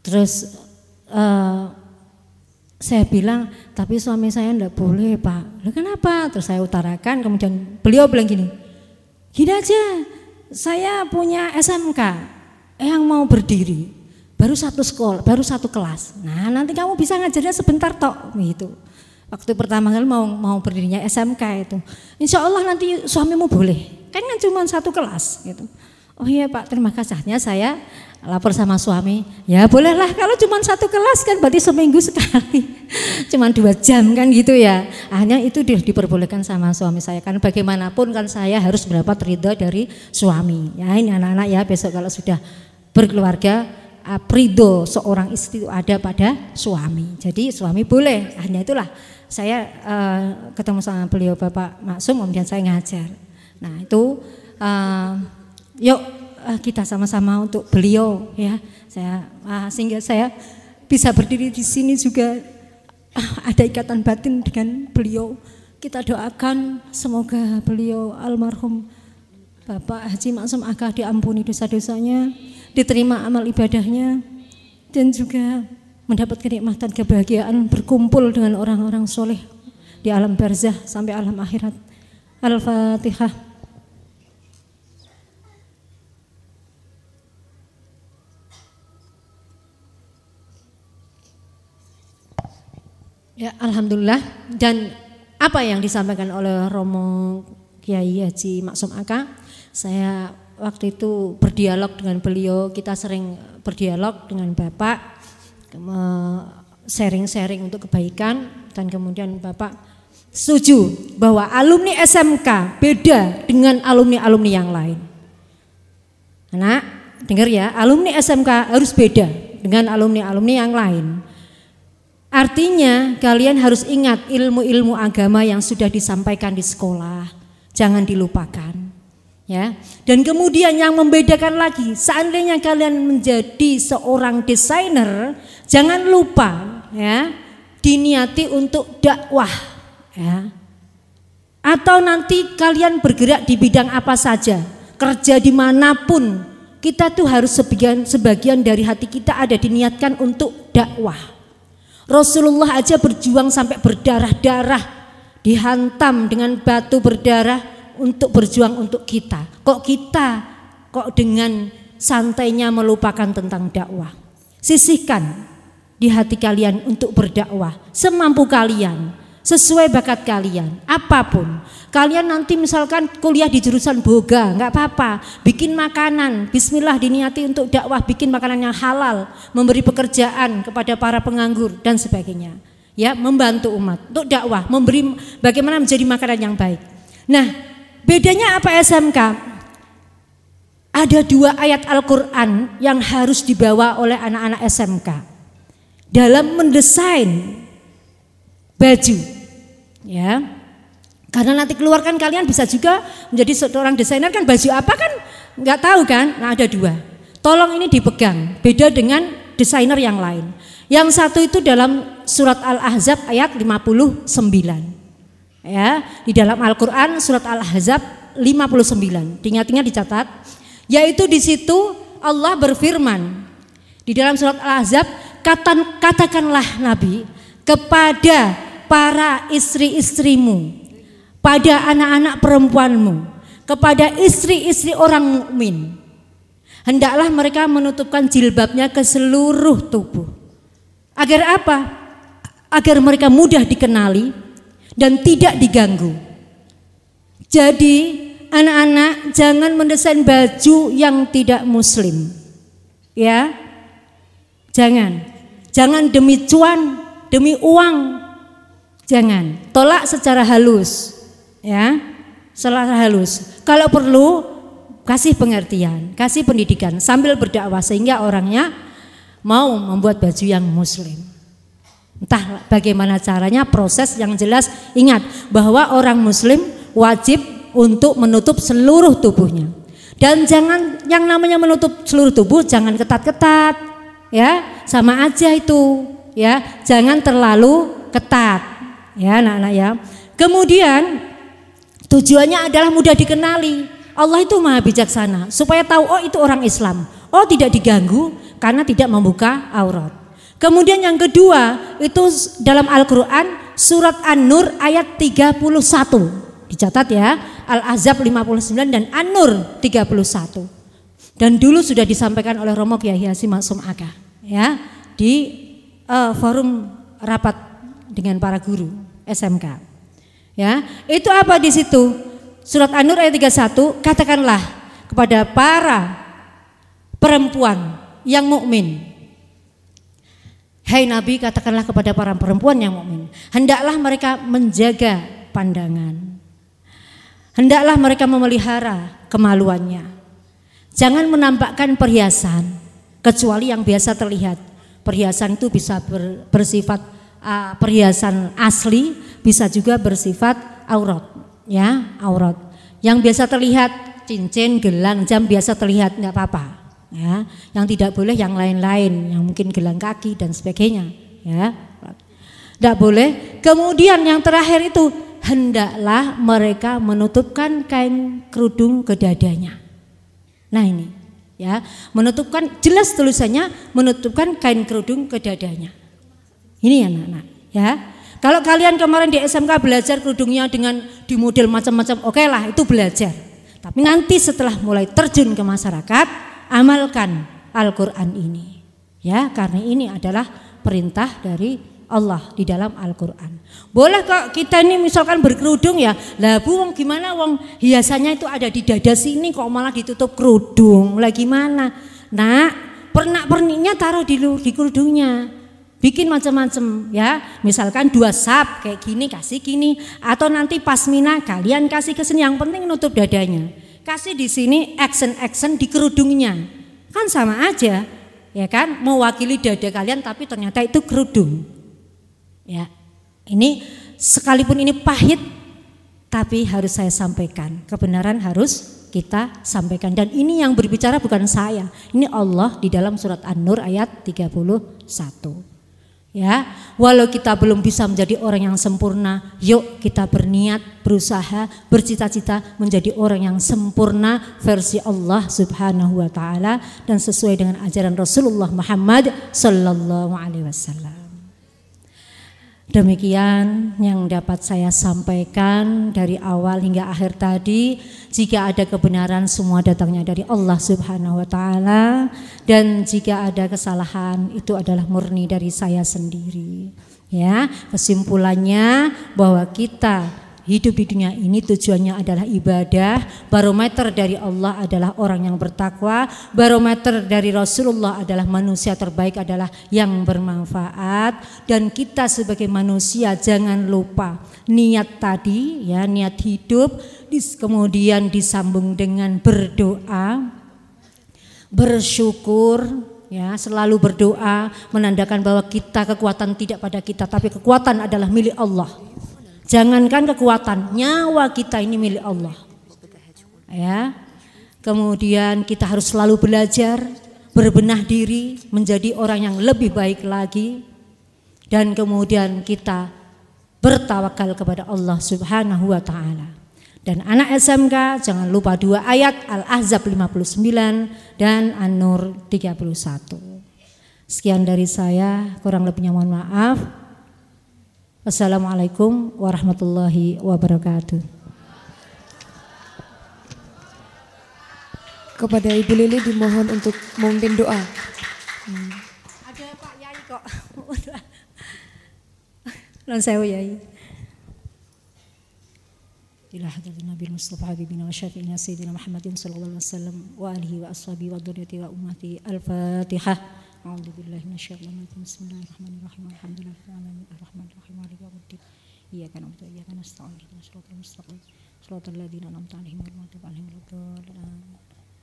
Terus saya bilang, tapi suami saya enggak boleh Pak. Loh, kenapa? Terus saya utarakan, kemudian beliau bilang gini aja, saya punya SMK yang mau berdiri, baru satu sekolah, baru satu kelas. Nah nanti kamu bisa ngajarnya sebentar tok gitu. Waktu pertama kali mau berdirinya SMK itu, insya Allah nanti suamimu boleh, kan cuma satu kelas gitu. Oh iya Pak, terima kasihnya saya lapor sama suami. Ya bolehlah, kalau cuma satu kelas kan berarti seminggu sekali. Cuma 2 jam kan gitu ya. Hanya itu diperbolehkan sama suami saya. Karena bagaimanapun kan saya harus mendapat ridho dari suami. Ya ini anak-anak ya, besok kalau sudah berkeluarga, ridho seorang istri itu ada pada suami. Jadi suami boleh. Hanya itulah saya ketemu sama beliau Bapak Maksum, kemudian saya ngajar. Nah itu yuk kita sama-sama untuk beliau ya. Sehingga saya bisa berdiri di sini juga ada ikatan batin dengan beliau. Kita doakan semoga beliau almarhum Bapak Haji Maksum Aka diampuni dosa-dosanya, diterima amal ibadahnya, dan juga mendapat kenikmatan kebahagiaan berkumpul dengan orang-orang soleh di alam barzah sampai alam akhirat. Al-Fatihah. Ya, alhamdulillah. Dan apa yang disampaikan oleh Romo Kiai Haji Maksum Aka, saya waktu itu berdialog dengan beliau, kita sering berdialog dengan Bapak, sharing-sharing untuk kebaikan, dan kemudian Bapak setuju bahwa alumni SMK beda dengan alumni-alumni yang lain. Anak, dengar ya, alumni SMK harus beda dengan alumni-alumni yang lain. Artinya kalian harus ingat ilmu-ilmu agama yang sudah disampaikan di sekolah, jangan dilupakan. Ya. Dan kemudian yang membedakan lagi, seandainya kalian menjadi seorang desainer, jangan lupa ya, diniati untuk dakwah ya. Atau nanti kalian bergerak di bidang apa saja, kerja dimanapun, kita tuh harus sebagian dari hati kita ada diniatkan untuk dakwah. Rasulullah aja berjuang sampai berdarah-darah, dihantam dengan batu berdarah untuk berjuang untuk kita. Kok kita dengan santainya melupakan tentang dakwah? Sisihkan di hati kalian untuk berdakwah semampu kalian, sesuai bakat kalian, apapun. Kalian nanti misalkan kuliah di jurusan boga, nggak apa-apa, bikin makanan, bismillah diniati untuk dakwah, bikin makanan yang halal, memberi pekerjaan kepada para penganggur dan sebagainya. Ya, membantu umat untuk dakwah, memberi bagaimana menjadi makanan yang baik. Nah, bedanya apa SMK? Ada 2 ayat Al-Quran yang harus dibawa oleh anak-anak SMK dalam mendesain baju, ya. Karena nanti keluarkan kalian bisa juga menjadi seorang desainer kan, baju apa kan nggak tahu kan. Nah ada 2. Tolong ini dipegang, beda dengan desainer yang lain. Yang satu itu dalam surat Al-Ahzab ayat 59. Ya, di dalam Al-Qur'an surat Al-Ahzab 59. Ingat-ingat dicatat. Yaitu di situ Allah berfirman di dalam surat Al-Ahzab, katakanlah Nabi kepada para istri-istrimu, pada anak-anak perempuanmu, kepada istri-istri orang mukmin, hendaklah mereka menutupkan jilbabnya ke seluruh tubuh. Agar apa? Agar mereka mudah dikenali dan tidak diganggu. Jadi anak-anak jangan mendesain baju yang tidak muslim. Ya. Jangan demi cuan, demi uang. Jangan. Tolak secara halus. Ya, secara halus. Kalau perlu kasih pengertian, kasih pendidikan sambil berdakwah sehingga orangnya mau membuat baju yang muslim. Entah bagaimana caranya, proses yang jelas ingat bahwa orang muslim wajib untuk menutup seluruh tubuhnya. Dan jangan yang namanya menutup seluruh tubuh jangan ketat-ketat, ya, sama aja itu, ya. Jangan terlalu ketat, ya, anak-anak ya. Kemudian tujuannya adalah mudah dikenali. Allah itu maha bijaksana supaya tahu oh itu orang Islam. Oh tidak diganggu karena tidak membuka aurat. Kemudian yang kedua itu dalam Al-Quran surat An-Nur ayat 31. Dicatat ya, Al-Ahzab 59 dan An-Nur 31. Dan dulu sudah disampaikan oleh Romo Kiai Haji Maksum Aka ya, di forum rapat dengan para guru SMK. Ya, itu apa di situ? Surat An-Nur ayat 31, katakanlah kepada para perempuan yang mukmin. Hai Nabi, katakanlah kepada para perempuan yang mukmin, hendaklah mereka menjaga pandangan. Hendaklah mereka memelihara kemaluannya. Jangan menampakkan perhiasan kecuali yang biasa terlihat. Perhiasan itu bisa bersifat perhiasan asli, bisa juga bersifat aurat, ya, aurat. Yang biasa terlihat cincin, gelang, jam biasa terlihat, enggak apa-apa. Ya, yang tidak boleh yang lain-lain, yang mungkin gelang kaki dan sebagainya, ya, tidak boleh. Kemudian yang terakhir itu, hendaklah mereka menutupkan kain kerudung ke dadanya. Nah ini, ya, menutupkan, jelas tulisannya menutupkan kain kerudung ke dadanya. Ini anak-anak, ya. Kalau kalian kemarin di SMK belajar kerudungnya dengan di model macam-macam, oke lah, itu belajar. Tapi nanti setelah mulai terjun ke masyarakat, amalkan Al-Quran ini, ya, karena ini adalah perintah dari Allah di dalam Al-Quran. Boleh kok kita ini misalkan berkerudung, ya, lah bu, gimana wong hiasannya itu ada di dada sini kok malah ditutup kerudung, lah gimana? Nah, pernak-perniknya taruh di kerudungnya, bikin macam-macam, ya, misalkan 2 sap kayak gini, kasih gini, atau nanti pasmina kalian kasih ke sini, yang penting nutup dadanya. Kasih di sini action di kerudungnya, kan sama aja, ya kan, mewakili dada kalian tapi ternyata itu kerudung, ya. Ini sekalipun ini pahit, tapi harus saya sampaikan, kebenaran harus kita sampaikan. Dan ini yang berbicara bukan saya, ini Allah di dalam surat An-Nur ayat 31. Ya, walau kita belum bisa menjadi orang yang sempurna, yuk kita berniat, berusaha, bercita-cita menjadi orang yang sempurna versi Allah Subhanahu wa taala dan sesuai dengan ajaran Rasulullah Muhammad sallallahu alaihi wasallam. Demikian yang dapat saya sampaikan dari awal hingga akhir tadi. Jika ada kebenaran, semua datangnya dari Allah Subhanahu wa taala, dan jika ada kesalahan itu adalah murni dari saya sendiri. Ya, kesimpulannya bahwa kita hidup di dunia ini tujuannya adalah ibadah. Barometer dari Allah adalah orang yang bertakwa. Barometer dari Rasulullah adalah manusia terbaik adalah yang bermanfaat. Dan kita sebagai manusia jangan lupa niat tadi, ya, niat hidup, kemudian disambung dengan berdoa, bersyukur, ya, selalu berdoa menandakan bahwa kekuatan tidak pada kita, tapi kekuatan adalah milik Allah. Jangankan kekuatan, nyawa kita ini milik Allah, ya. Kemudian kita harus selalu belajar, berbenah diri menjadi orang yang lebih baik lagi, dan kemudian kita bertawakal kepada Allah Subhanahu wa taala. Dan anak SMK jangan lupa 2 ayat Al-Ahzab 59 dan An-Nur 31. Sekian dari saya, kurang lebihnya mohon maaf. Wassalamualaikum warahmatullahi wabarakatuh. Kepada Ibu Lili dimohon untuk memimpin doa. Ada Pak Yai kok. Lan sewu Yai. Ila hadratin Nabi Mustafa habibina wa syafi'ina sayyidina Muhammadin sallallahu alaihi wasallam wa alihi wa ashabihi wa dzurriyyati wa ummati. Al-Fatihah. A'udzu billahi minasyaitonir rajim. Bismillahirrahmanirrahim. Alhamdulillahirabbil alamin arrahmanir rahim maliki yaumiddin. Iyyaka na'budu wa iyyaka nasta'in ihdinas siratal mustaqim siratal ladzina an'amta 'alaihim ghairil maghdubi 'alaihim waladdallin.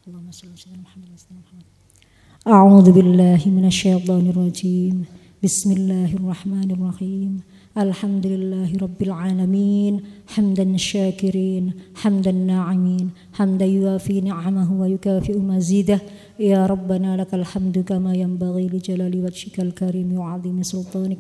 Allahumma shalli 'ala Muhammad wa sallim Muhammad. A'udzu billahi minasyaitonir rajim. Bismillahirrahmanirrahim. Alhamdulillahi rabbil alamin. Hamdan syakirin, hamdan na'imin, hamdan yuafi ni'amahu wa yukafi'u mazidah. Ya Rabbana lakal hamdu kama yanbaghi li jalali wajhikal karim wa 'azimi sultanik.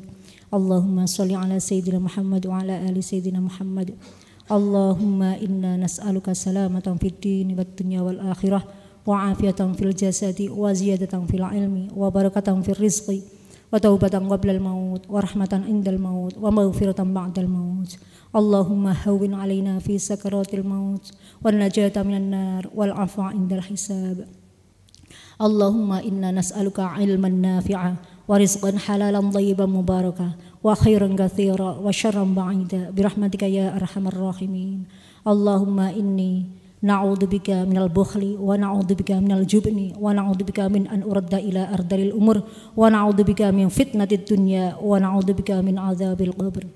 Allahumma salli ala sayyidina Muhammad wa ala ali sayyidina Muhammad. Allahumma inna nas'aluka salamatan fid dini wad dunya wal akhirah wa 'afiyatan fil jasadi wa ziyadatan fil ilmi wa barakatan fil rizqi wa taubatan qabla al maut wa rahmatan indal maut wa maghfiratan ba'dal maut. Allahumma hawwin 'alaina fi sakaratil maut wan najata minan nar wal 'afwa indal hisab. Allahumma inna nas'aluka 'ilman nafi'a wa rizqan halalan thayyiban mubaraka wa khairan katsira wa syarran ba'ida bi rahmatika ya arhamar rahimin. Allahumma inni na'udzubika minal bukhli wa na'udzubika minal jubni wa na'udzubika min an uradda ila ardalil umur wa na'udzubika min fitnatid dunya wa na'udzubika min azabil qabr.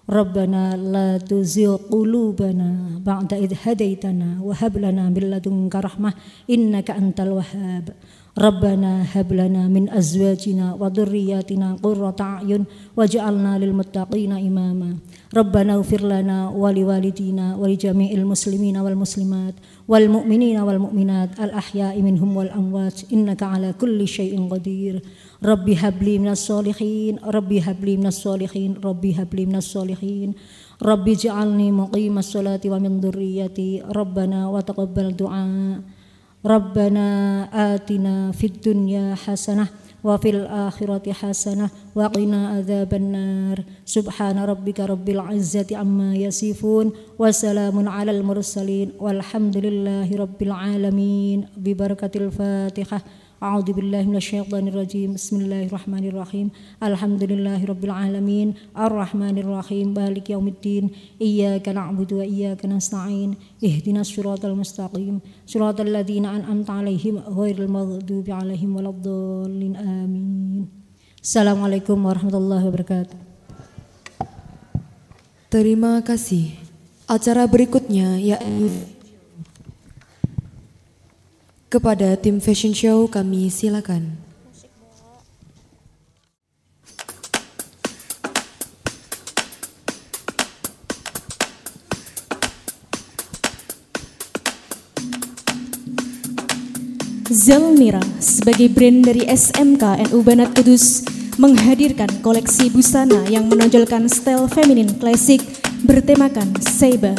Rabbana la tuzigh qulubana ba'da idh hadaitana wa hab lana min ladunka rahmah innaka antal wahhab. Rabbana hab lana min azwajina wa dhurriyyatina qurrata a'yun waj'alna lil muttaqina imama. Rabbana ighfir lana wa liwalidina wa li jami'il muslimina wal muslimat wal mu'minina wal mu'minat al ahya'i minhum wal amwat innaka ala kulli syai'in qadir. Rabbi habli minas solihin, Rabbi habli minas solihin, Rabbi habli minas solihin. Rabbi ij'alni muqimas sholati wa min dhurriyyati. Rabbana wa taqabbal du'a. Rabbana atina fid dunya hasanah wa fil akhirati hasanah wa qina adzabannar. Subhana rabbika rabbil izzati amma yasifun wa salamun alal mursalin walhamdulillahi rabbil alamin. Bi barakatil Fatihah. A'udzu billahi minasyaitonir rajim. Bismillahirrahmanirrahim. Alhamdulillahirabbil alamin. Arrahmanir rahim. Maliki yaumiddin. Iyyaka na'budu wa iyyaka nasta'in. Ihdinas siratal mustaqim. Siratal ladzina an'amta 'alaihim ghairil maghdubi 'alaihim waladdallin. Amin. Assalamualaikum warahmatullahi wabarakatuh. Terima kasih. Acara berikutnya yakni kepada tim fashion show kami silakan. Zelmira sebagai brand dari SMK NU Banat Kudus menghadirkan koleksi busana yang menonjolkan style feminin klasik bertemakan Saiba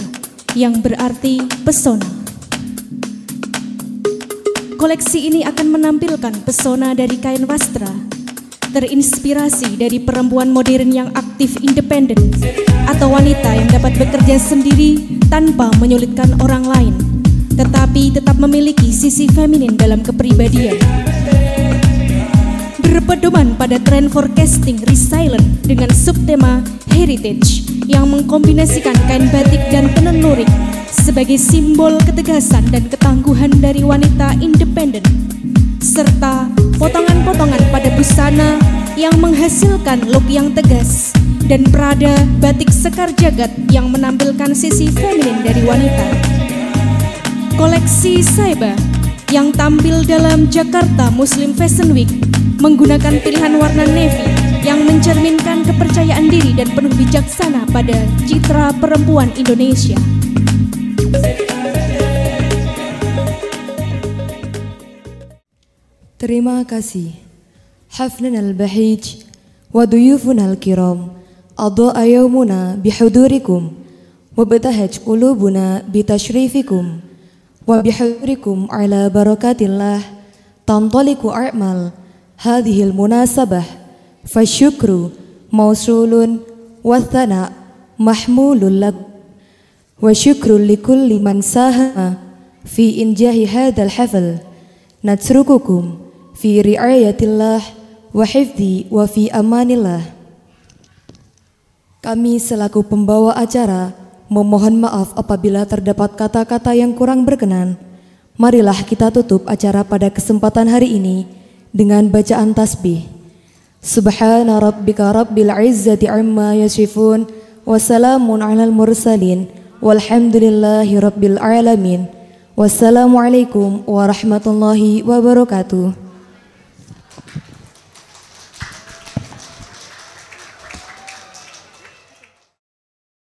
yang berarti pesona. Koleksi ini akan menampilkan pesona dari kain wastra, terinspirasi dari perempuan modern yang aktif independen atau wanita yang dapat bekerja sendiri tanpa menyulitkan orang lain, tetapi tetap memiliki sisi feminin dalam kepribadian. Berpedoman pada tren forecasting resilient dengan subtema heritage yang mengkombinasikan kain batik dan tenun lurik sebagai simbol ketegasan dan ketangguhan dari wanita independen, serta potongan-potongan pada busana yang menghasilkan look yang tegas dan prada batik sekar jagat yang menampilkan sisi feminin dari wanita. Koleksi Saiba yang tampil dalam Jakarta Muslim Fashion Week menggunakan pilihan warna navy yang mencerminkan kepercayaan diri dan penuh bijaksana pada citra perempuan Indonesia. Terima kasih. Haflana al-bahij wa duyufuna al-kiram adha'a yawmuna bihudurikum wa batahaj qulubuna bitashrifikum wa bihudurikum ala barakatillah tantaliku a'mal hadhil munasabah fasyukru mausulun wa thana mahmulun lak wa syukrun likulli man sahama fi injahi hadzal hafl natrukukum fi ri'ayatillah wa hifdhi wa fi amanillah. Kami selaku pembawa acara memohon maaf apabila terdapat kata-kata yang kurang berkenan. Marilah kita tutup acara pada kesempatan hari ini dengan bacaan tasbih. Subhana rabbika rabbil izzati amma yasifun wa salamun alal mursalin walhamdulillahi rabbil alamin. Wassalamualaikum warahmatullahi wabarakatuh.